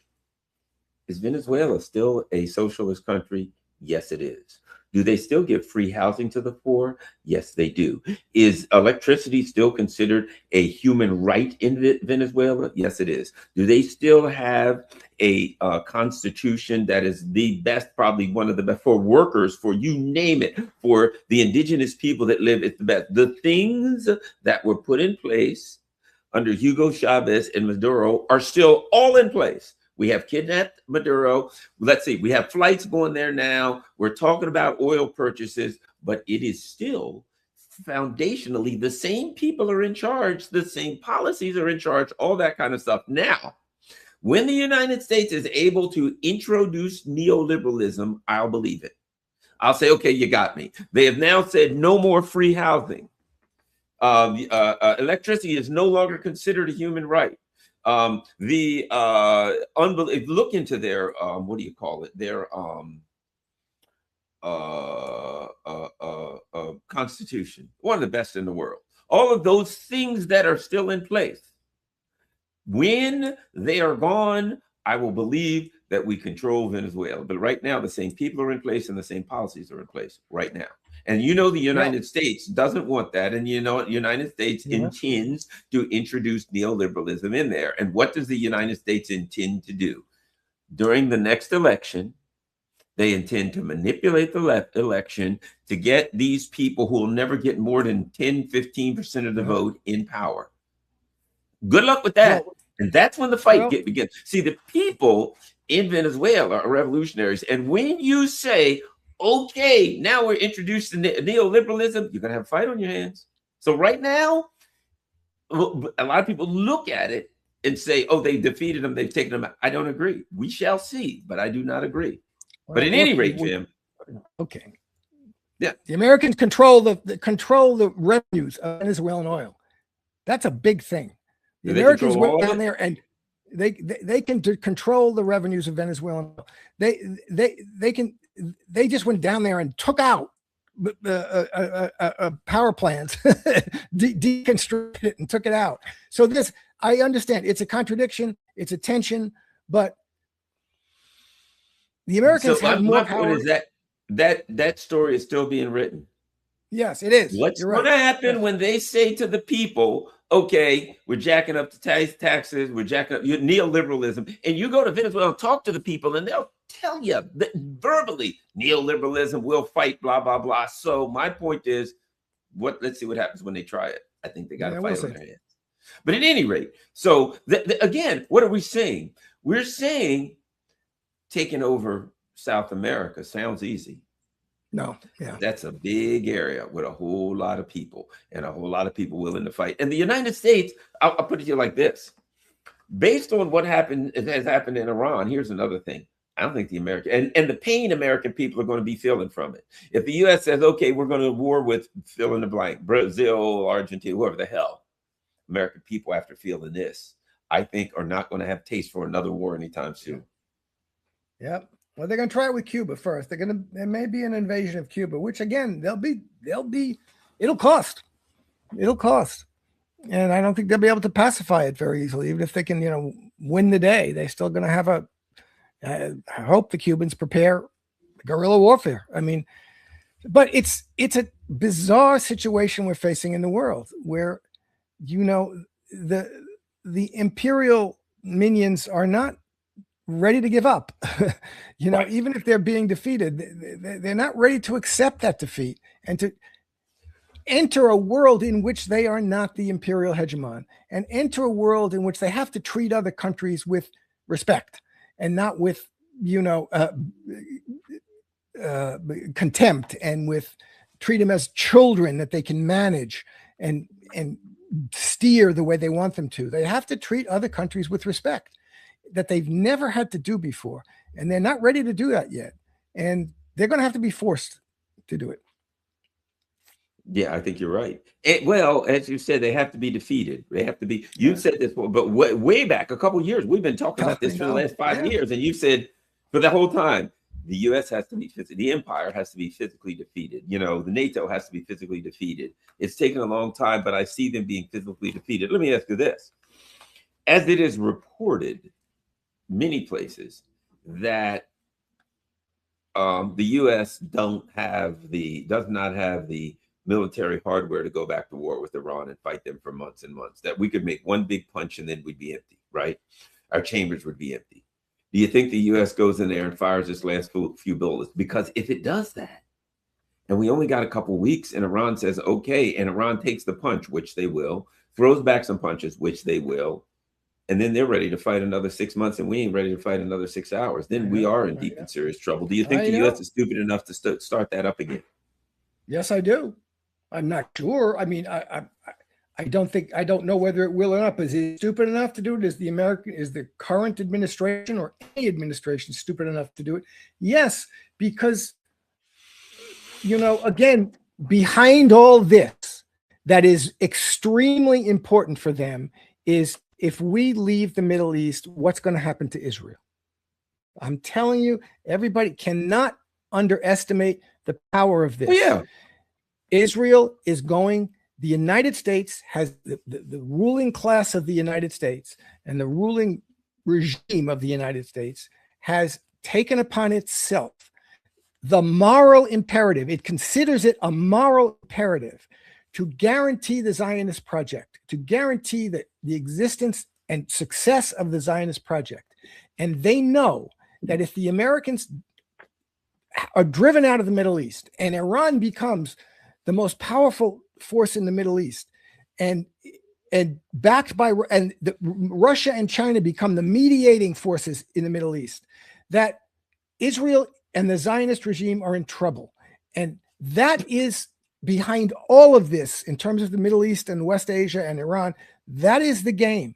Is Venezuela still a socialist country? Yes, it is. Do they still give free housing to the poor? Yes, they do. Is electricity still considered a human right in Venezuela? Yes, it is. Do they still have a constitution that is the best, probably one of the best for workers, for you name it, for the indigenous people that live? It's the best. The things that were put in place under Hugo Chavez and Maduro are still all in place. We have kidnapped Maduro. Let's see, we have flights going there now. We're talking about oil purchases, but it is still foundationally the same people are in charge, the same policies are in charge, all that kind of stuff. Now, when the United States is able to introduce neoliberalism, I'll believe it. I'll say, okay, you got me. They have now said no more free housing. Electricity is no longer considered a human right. Look into their what do you call it? Their constitution, one of the best in the world. All of those things that are still in place. When they are gone, I will believe that we control Venezuela. But right now, the same people are in place and the same policies are in place right now. And the United States doesn't want that. And the United States intends to introduce neoliberalism in there. And what does the United States intend to do? During the next election, they intend to manipulate the election to get these people who will never get more than 10, 15% of the vote in power. Good luck with that. And that's when the fight begins. See, the people in Venezuela are revolutionaries. And when you say, okay, now we're introduced to neoliberalism, you're going to have a fight on your hands. So right now, a lot of people look at it and say, oh, they defeated them, they've taken them out. I don't agree. We shall see, but I do not agree. Well, but at any rate, Jim. Okay. Yeah. The Americans control the revenues of Venezuelan oil. That's a big thing. The Americans went down there and they can control the revenues of Venezuelan oil. They just went down there and took out power plants, deconstructed it and took it out. So this, I understand, it's a contradiction, it's a tension, but the Americans have more power. Point is that story is still being written. Yes, it is. What's going to happen when they say to the people, okay, we're jacking up the taxes, we're jacking up your neoliberalism, and you go to Venezuela and talk to the people, and they'll tell you that verbally, neoliberalism will fight, blah, blah, blah. So my point is, let's see what happens when they try it. I think they got to fight on their hands. But at any rate, so again, what are we saying? We're saying taking over South America sounds easy. No, yeah. That's a big area with a whole lot of people and a whole lot of people willing to fight. And the United States, I'll put it to you like this. Based on what has happened in Iran, here's another thing. I don't think the American and the pain American people are going to be feeling from it. If the U.S. says, okay, we're going to war with fill in the blank, Brazil, Argentina, whoever the hell, American people after feeling this, I think are not going to have taste for another war anytime soon. Yep. Well, they're going to try it with Cuba first. There may be an invasion of Cuba, which again, it'll cost. And I don't think they'll be able to pacify it very easily. Even if they can, win the day, they're still going to have I hope the Cubans prepare guerrilla warfare. I mean, but it's a bizarre situation we're facing in the world where, the imperial minions are not ready to give up. Right. Even if they're being defeated, they're not ready to accept that defeat and to enter a world in which they are not the imperial hegemon and enter a world in which they have to treat other countries with respect and not with, contempt, and with treat them as children that they can manage and steer the way they want them to. They have to treat other countries with respect that they've never had to do before. And they're not ready to do that yet. And they're going to have to be forced to do it. Yeah, I think you're right. Well, as you said, they have to be defeated. They have to be, you said this, but way back a couple of years, we've been talking about this for the last 5 years. And you said for the whole time, the U.S. has to be the empire has to be physically defeated. The NATO has to be physically defeated. It's taken a long time, but I see them being physically defeated. Let me ask you this. As it is reported many places that the U.S. does not have the military hardware to go back to war with Iran and fight them for months and months, that we could make one big punch and then we'd be empty, right? Our chambers would be empty. Do you think the U.S. goes in there and fires this last few bullets? Because if it does that, and we only got a couple weeks, and Iran says, okay, and Iran takes the punch, which they will, throws back some punches, which they will, and then they're ready to fight another 6 months, and we ain't ready to fight another 6 hours, then we are in deep and serious trouble. Do you think the U.S. is stupid enough to start that up again? Yes, I do. I'm not sure. I mean, I don't know whether it will or not. But is it stupid enough to do it? Is the current administration or any administration stupid enough to do it? Yes, because, again, behind all this, that is extremely important for them is if we leave the Middle East, what's going to happen to Israel? I'm telling you, everybody cannot underestimate the power of this. Oh, yeah. Israel is going, the United States has the ruling class of the United States and the ruling regime of the United States has taken upon itself the moral imperative. It considers it a moral imperative to guarantee the Zionist project, to guarantee the existence and success of the Zionist project. And they know that if the Americans are driven out of the Middle East and Iran becomes the most powerful force in the Middle East, and and backed by Russia and China become the mediating forces in the Middle East, that Israel and the Zionist regime are in trouble. And that is behind all of this in terms of the Middle East and West Asia and Iran. That is the game.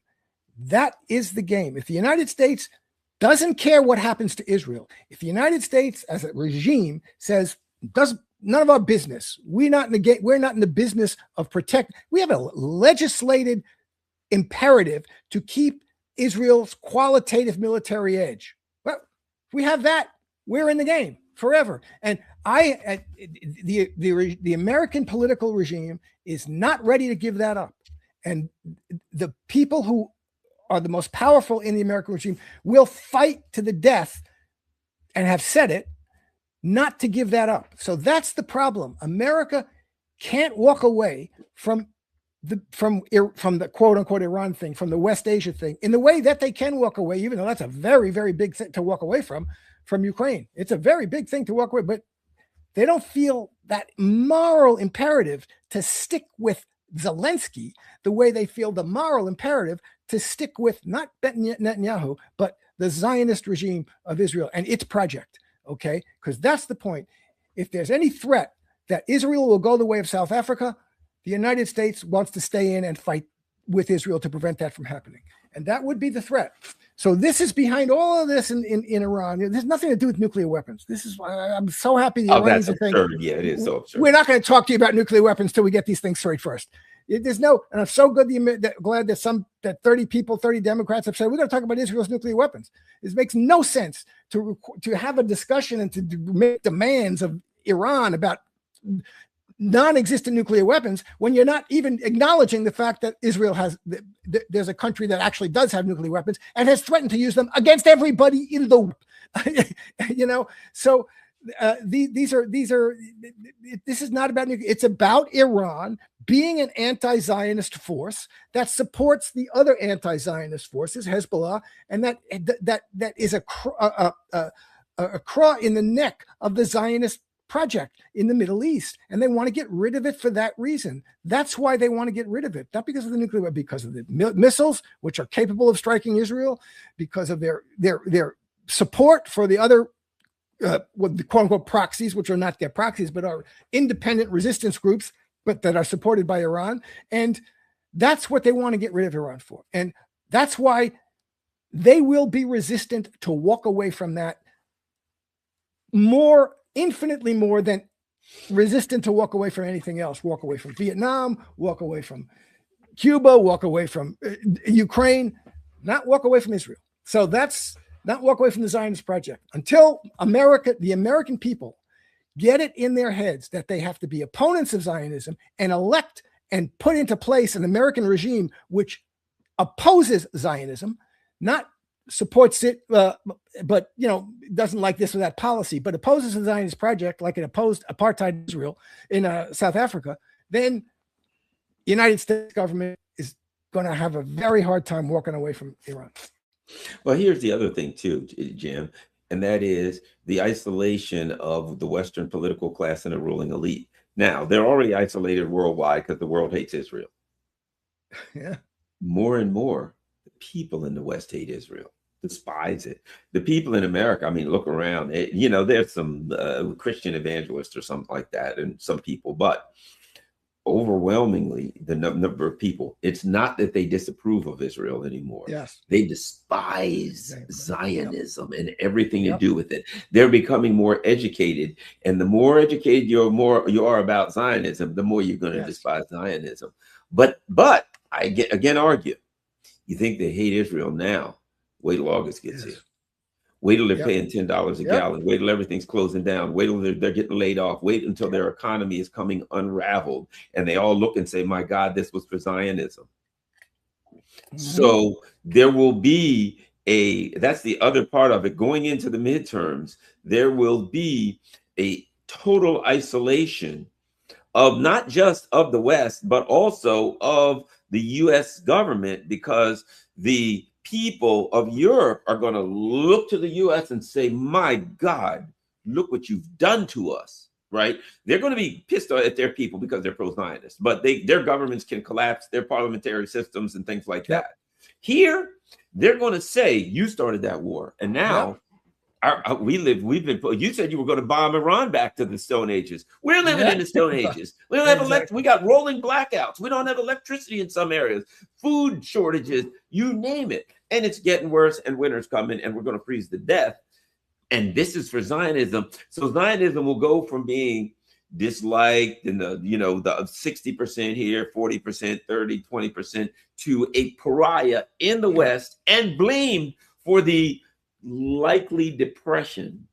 That is the game. If the United States doesn't care what happens to Israel, if the United States as a regime says, none of our business, we're not in the business of protect. We have a legislated imperative to keep Israel's qualitative military edge. Well, if we have that, we're in the game forever. And the American political regime is not ready to give that up. And the people who are the most powerful in the American regime will fight to the death, and have said it, not to give that up. So that's the problem. America can't walk away from the quote unquote Iran thing, from the West Asia thing, in the way that they can walk away, even though that's a very, very big thing to walk away from Ukraine. It's a very big thing to walk away, but they don't feel that moral imperative to stick with Zelensky the way they feel the moral imperative to stick with not Netanyahu, but the Zionist regime of Israel and its project. Okay, because that's the point. If there's any threat that Israel will go the way of South Africa, the United States wants to stay in and fight with Israel to prevent that from happening. And that would be the threat. So this is behind all of this in Iran. There's nothing to do with nuclear weapons. This is why I'm so happy the Iranians are saying, yeah, it is so absurd. We're not going to talk to you about nuclear weapons till we get these things straight first. There's no, and I'm so glad that 30 Democrats have said, we're going to talk about Israel's nuclear weapons. This makes no sense to have a discussion and to make demands of Iran about non-existent nuclear weapons when you're not even acknowledging the fact that Israel there's a country that actually does have nuclear weapons and has threatened to use them against everybody in the world. So this is not about nuclear. It's about Iran being an anti-Zionist force that supports the other anti-Zionist forces, Hezbollah, and that is a craw in the neck of the Zionist project in the Middle East, and they want to get rid of it for that reason. That's why they want to get rid of it, not because of the nuclear, but because of the missiles, which are capable of striking Israel, because of their support for the other what the quote unquote proxies, which are not their proxies, but are independent resistance groups, but that are supported by Iran. And that's what they want to get rid of Iran for. And that's why they will be resistant to walk away from that infinitely more than resistant to walk away from anything else. Walk away from Vietnam, walk away from Cuba, walk away from Ukraine, not walk away from Israel. So that's not walk away from the Zionist project until the American people get it in their heads that they have to be opponents of Zionism and elect and put into place an American regime which opposes Zionism, not supports it, but doesn't like this or that policy, but opposes the Zionist project like it opposed apartheid Israel in South Africa. Then the United States government is going to have a very hard time walking away from Iran. Well, here's the other thing too, Jim, and that is the isolation of the Western political class and the ruling elite. Now, they're already isolated worldwide because the world hates Israel. Yeah. More and more, the people in the West hate Israel, despise it. The people in America, I mean, look around. There's some Christian evangelists or something like that, and some people, but overwhelmingly, the number of people, it's not that they disapprove of Israel anymore. Yes. They despise Zionism and everything to do with it. They're becoming more educated, and the more educated you are about Zionism, the more you're going to despise Zionism. But I again argue, you think they hate Israel now? Wait till August gets here. Wait till they're paying $10 a gallon. Wait till everything's closing down. Wait till they're getting laid off. Wait until their economy is coming unraveled, and they all look and say, "My God, this was for Zionism." Mm-hmm. So there will be that's the other part of it. Going into the midterms, there will be a total isolation of not just of the West, but also of the U.S. government, because the people of Europe are going to look to the U.S. and say, "My God, look what you've done to us." right? They're going to be pissed at their people because they're pro-Zionist, but their governments can collapse, their parliamentary systems and things like that. Here, they're going to say, you started that war. And now you said you were going to bomb Iran back to the Stone Ages. We're living in the Stone Ages. We don't have we got rolling blackouts. We don't have electricity in some areas, food shortages, you name it. And it's getting worse, and winter's coming, and we're going to freeze to death. And this is for Zionism. So Zionism will go from being disliked in the 60% here, 40%, 30, 20% to a pariah in the West and blamed for the likely depression.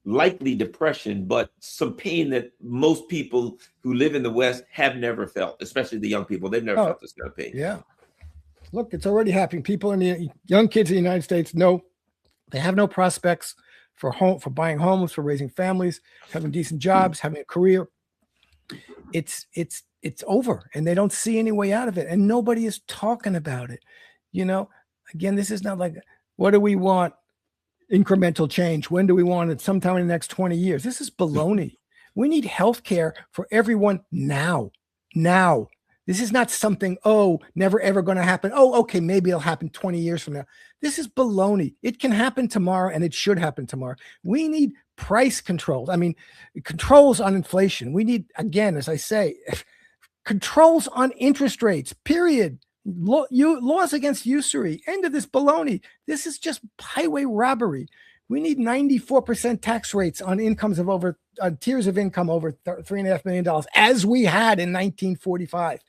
Likely depression, but some pain that most people who live in the West have never felt, especially the young people. They've never felt this kind of pain. Yeah. Look, it's already happening. People in the young kids in the United States know they have no prospects for buying homes, for raising families, having decent jobs, having a career. It's over, and they don't see any way out of it, and nobody is talking about it. Again, this is not like, what do we want? Incremental change. When do we want it? Sometime in the next 20 years. This is baloney. We need health care for everyone now. This is not something, never ever going to happen. Okay, maybe it'll happen 20 years from now. This is baloney. It can happen tomorrow, and it should happen tomorrow. We need price controls. I mean, controls on inflation. We need, again, as I say, controls on interest rates, period. Laws against usury. End of this baloney. This is just highway robbery. We need 94% tax rates on incomes of tiers of income over $3.5 million, as we had in 1945.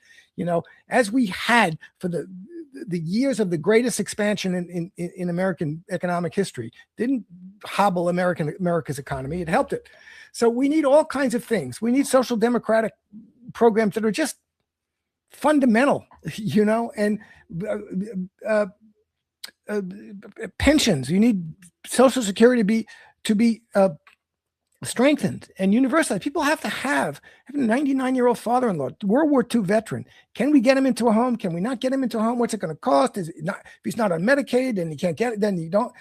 As we had for the years of the greatest expansion in American economic history. Didn't hobble America's economy. It helped it. So we need all kinds of things. We need social democratic programs that are just fundamental, and pensions. You need Social Security to be strengthened and universalized. People have to have a 99-year-old father-in-law, World War II veteran. Can we get him into a home? Can we not get him into a home? What's it going to cost? Is it not, if he's not on Medicaid and he can't get it, then you don't.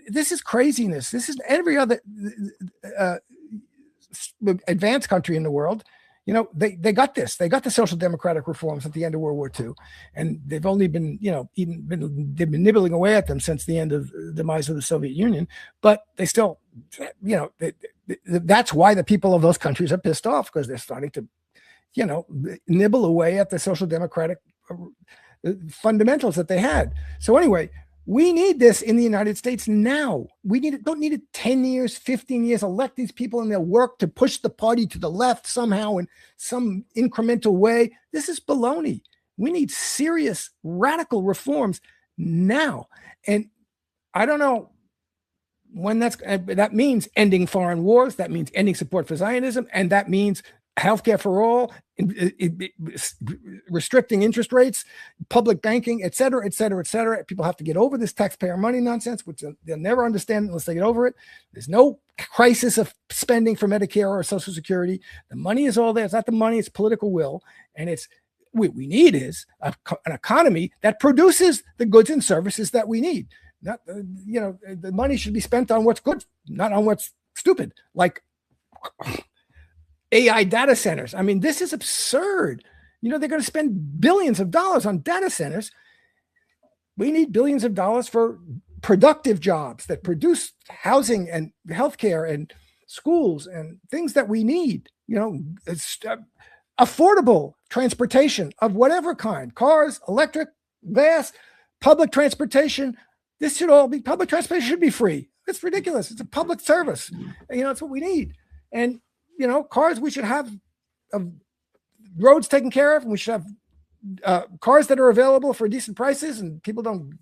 This is craziness. This is every other advanced country in the world. They got this. They got the social democratic reforms at the end of World War II, and they've only been, they've been nibbling away at them since the end of the demise of the Soviet Union. But they still, that's why the people of those countries are pissed off, because they're starting to, nibble away at the social democratic fundamentals that they had. So anyway, we need this in the United States now. Don't need it 10 years, 15 years, elect these people and they'll work to push the party to the left somehow in some incremental way. This is baloney. We need serious, radical reforms now. And I don't know when that means ending foreign wars. That means ending support for Zionism. And that means healthcare for all, restricting interest rates, public banking, et cetera, et cetera, et cetera. People have to get over this taxpayer money nonsense, which they'll never understand unless they get over it. There's no crisis of spending for Medicare or Social Security. The money is all there. It's not the money, it's political will. And what we need is an economy that produces the goods and services that we need. Not, the money should be spent on what's good, not on what's stupid, like AI data centers. I mean, this is absurd. They're going to spend billions of dollars on data centers. We need billions of dollars for productive jobs that produce housing and healthcare and schools and things that we need. Affordable transportation of whatever kind, cars, electric, gas, public transportation. This should all be, public transportation should be free. It's ridiculous. It's a public service. It's what we need. And cars, we should have roads taken care of, and we should have cars that are available for decent prices, and people don't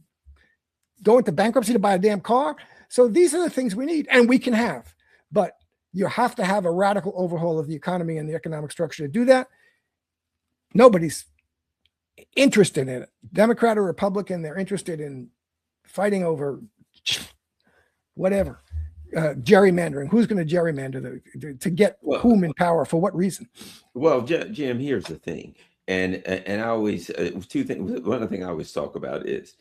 go into bankruptcy to buy a damn car. So these are the things we need, and we can have. But you have to have a radical overhaul of the economy and the economic structure to do that. Nobody's interested in it. Democrat or Republican, they're interested in fighting over whatever. Gerrymandering. Who's going to gerrymander to get whom in power for what reason? Well, Jim, here's the thing, and I always two things. One of the things I always talk about is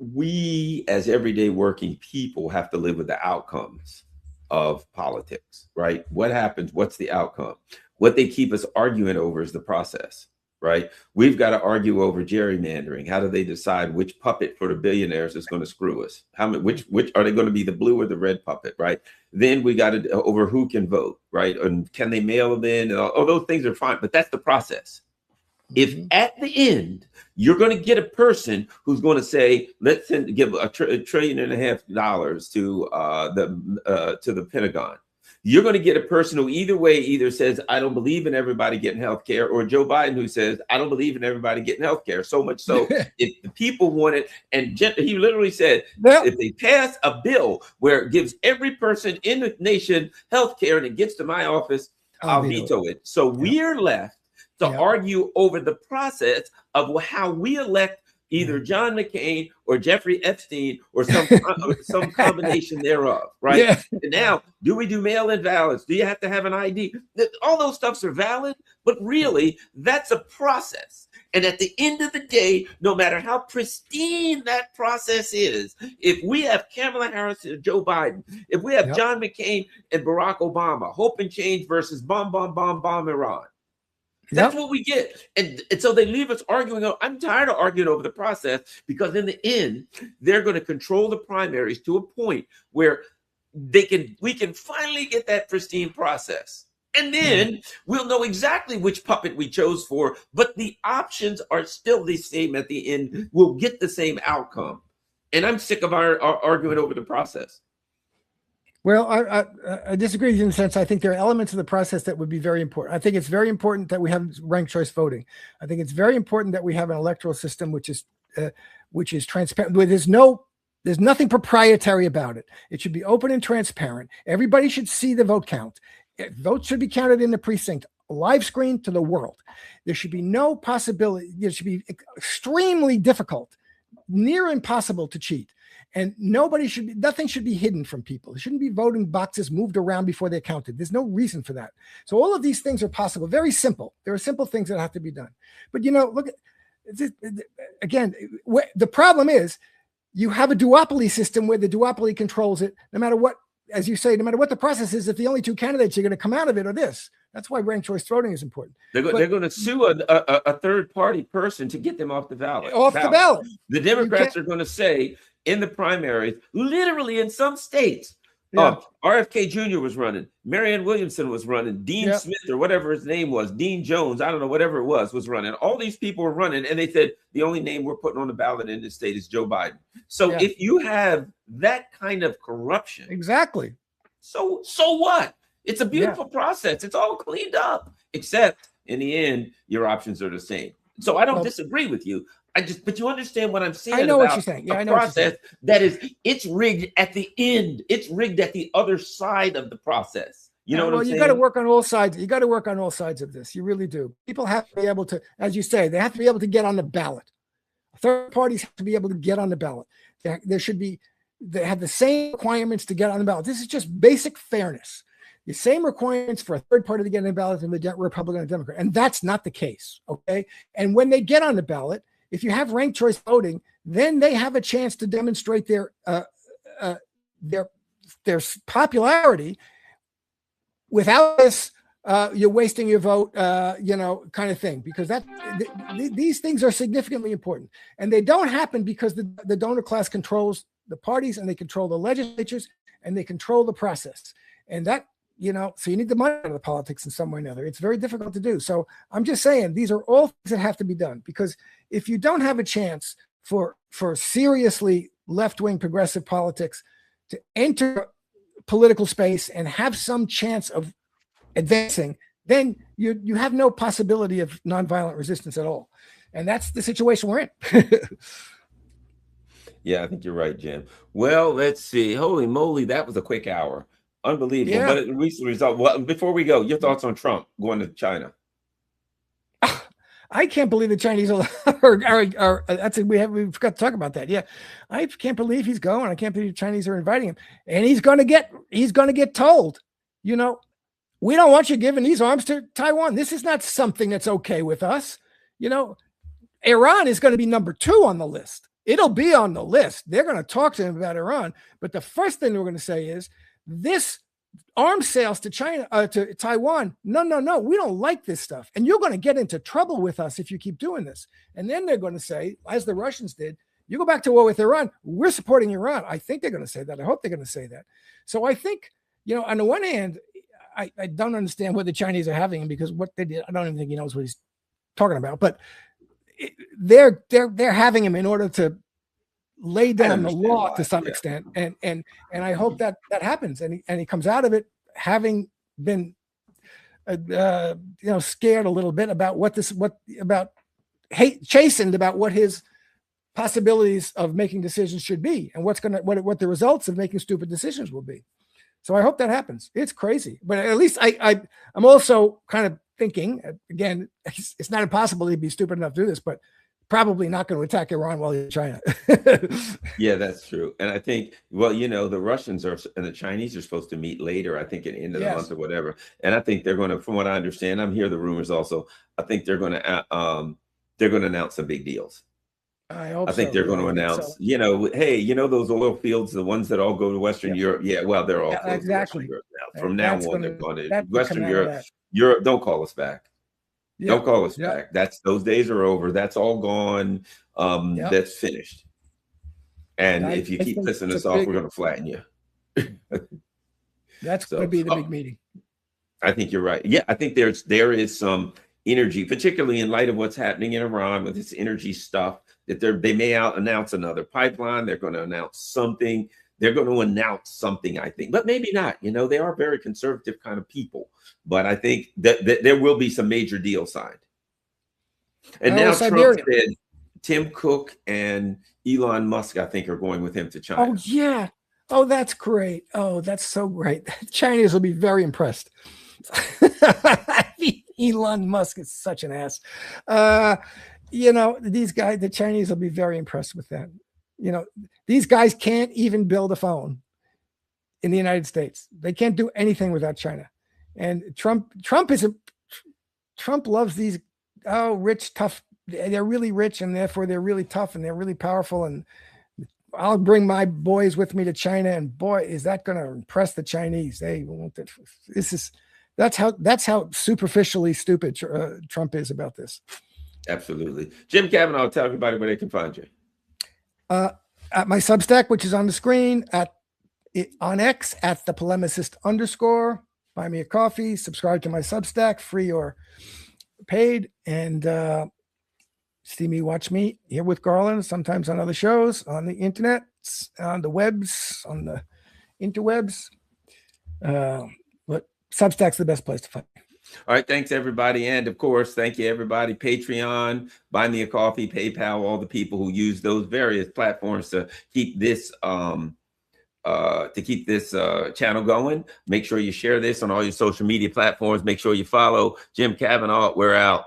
we as everyday working people have to live with the outcomes of politics, right? What happens? What's the outcome? What they keep us arguing over is the process, right? We've got to argue over gerrymandering. How do they decide which puppet for the billionaires is going to screw us? How many, which are they going to be, the blue or the red puppet, right? Then we got to over who can vote, right? And can they mail them in? And all those things are fine, but that's the process. If at the end you're going to get a person who's going to say, let's give $1.5 trillion to the Pentagon, you're going to get a person who either says, I don't believe in everybody getting health care, or Joe Biden who says, I don't believe in everybody getting health care. So much so, if the people want it, and he literally said, if they pass a bill where it gives every person in the nation health care and it gets to my office, I'll veto it. So we're left to argue over the process of how we elect either John McCain or Jeffrey Epstein or some combination thereof, right? Yeah. And now, do we do mail-in ballots? Do you have to have an ID? All those stuffs are valid, but really, that's a process. And at the end of the day, no matter how pristine that process is, if we have Kamala Harris and Joe Biden, if we have John McCain and Barack Obama, hope and change versus bomb Iran, that's what we get. And so they leave us arguing. I'm tired of arguing over the process, because in the end, they're going to control the primaries to a point where we can finally get that pristine process. And then we'll know exactly which puppet we chose for, but the options are still the same at the end. We'll get the same outcome. And I'm sick of our arguing over the process. Well, I disagree with you in the sense I think there are elements of the process that would be very important. I think it's very important that we have ranked choice voting. I think it's very important that we have an electoral system which is transparent. There's nothing proprietary about it. It should be open and transparent. Everybody should see the vote count. Votes should be counted in the precinct, live screen to the world. There should be no possibility. It should be extremely difficult, near impossible to cheat. And nothing should be hidden from people. There shouldn't be voting boxes moved around before they're counted. There's no reason for that. So all of these things are possible. Very simple. There are simple things that have to be done. But, look at again, the problem is you have a duopoly system where the duopoly controls it, no matter what, as you say, no matter what the process is, if the only two candidates are going to come out of it are this. That's why ranked choice voting is important. They're going to sue a third party person to get them off the ballot. The ballot. The Democrats are going to say, in the primaries, literally in some states, RFK Jr. was running, Marianne Williamson was running, Dean Smith or whatever his name was, Dean Jones, I don't know, whatever it was running. All these people were running, and they said the only name we're putting on the ballot in this state is Joe Biden. So if you have that kind of corruption, exactly. So what? It's a beautiful process. It's all cleaned up, except in the end, your options are the same. So I don't disagree with you. But you understand what I'm saying. I know what you're saying. Yeah, I know process that is, it's rigged at the end. It's rigged at the other side of the process. You know what I'm saying? You got to work on all sides. You got to work on all sides of this. You really do. People have to be able to, as you say, they have to be able to get on the ballot. Third parties have to be able to get on the ballot. They have the same requirements to get on the ballot. This is just basic fairness. The same requirements for a third party to get on the ballot than the Republican and Democrat. And that's not the case. Okay. And when they get on the ballot, if you have ranked choice voting, then they have a chance to demonstrate their popularity without this you're wasting your vote, kind of thing, because these things are significantly important, and they don't happen because the donor class controls the parties, and they control the legislatures, and they control the process, and that. So you need the money out of the politics in some way or another. It's very difficult to do. So I'm just saying these are all things that have to be done, because if you don't have a chance for seriously left-wing progressive politics to enter political space and have some chance of advancing, then you have no possibility of nonviolent resistance at all. And that's the situation we're in. Yeah, I think you're right, Jim. Well, let's see. Holy moly, that was a quick hour. Unbelievable. Yeah. But a recent result. Well, before we go, your thoughts on Trump going to China? I can't believe the Chinese are we forgot to talk about that. Yeah. I can't believe he's going. I can't believe the Chinese are inviting him. And he's going to get told, we don't want you giving these arms to Taiwan. This is not something that's okay with us. Iran is going to be number 2 on the list. it'll be on the list. They're going to talk to him about Iran. But the first thing we're going to say is this arms sales to China, to Taiwan. No, we don't like this stuff. And you're going to get into trouble with us if you keep doing this. And then they're going to say, as the Russians did, you go back to war with Iran, we're supporting Iran. I think they're going to say that. I hope they're going to say that. So I think, on the one hand, I don't understand what the Chinese are having, because what they did, I don't even think he knows what he's talking about, but they're having him in order to lay down the law to some extent. And I hope that happens. And he comes out of it having been, scared a little bit about chastened about what his possibilities of making decisions should be, and what the results of making stupid decisions will be. So I hope that happens. It's crazy, but at least I'm also kind of thinking, again, it's not impossible to be stupid enough to do this, but probably not going to attack Iran while he's in China. Yeah, that's true. And I think, the Russians and the Chinese are supposed to meet later, I think, at the end of the month or whatever. And I think they're going to, from what I understand, I'm hearing the rumors also, I think they're going to announce some big deals. I think they're going to announce, hey, those oil fields, the ones that all go to Western Europe. Yeah, well, they're all exactly. Europe now. From now on, they're going to Western Europe. Europe, don't call us back. Don't call us back. Those days are over. That's all gone. That's finished. And if you keep pissing us off, we're going to flatten you. That's going to be the big meeting. I think you're right. Yeah, I think there is some energy, particularly in light of what's happening in Iran with this energy stuff, that they may announce another pipeline. They're going to announce something. They're going to announce something, I think, but maybe not. They are very conservative kind of people, but I think that there will be some major deals signed. And now Trump said Tim Cook and Elon Musk, I think, are going with him to China. Oh, yeah. Oh, that's great. Oh, that's so great. Chinese will be very impressed. Elon Musk is such an ass. These guys, the Chinese will be very impressed with that. These guys can't even build a phone in the United States. They can't do anything without China. And Trump loves these, rich, tough. They're really rich, and therefore they're really tough, and they're really powerful. And I'll bring my boys with me to China, and boy, is that going to impress the Chinese. They won't. That's how superficially stupid Trump is about this. Absolutely. Jim Kavanaugh, tell everybody where they can find you. At my Substack, which is on the screen, on X at the polemicist _ buy me a coffee, subscribe to my Substack, free or paid, and see me, watch me here with Garland, sometimes on other shows, on the internet, on the webs, on the interwebs. But Substack's the best place to find me. All right. Thanks, everybody. And of course, thank you, everybody. Patreon, Buy Me a Coffee, PayPal, all the people who use those various platforms to keep this channel going. Make sure you share this on all your social media platforms. Make sure you follow Jim Kavanaugh. We're out.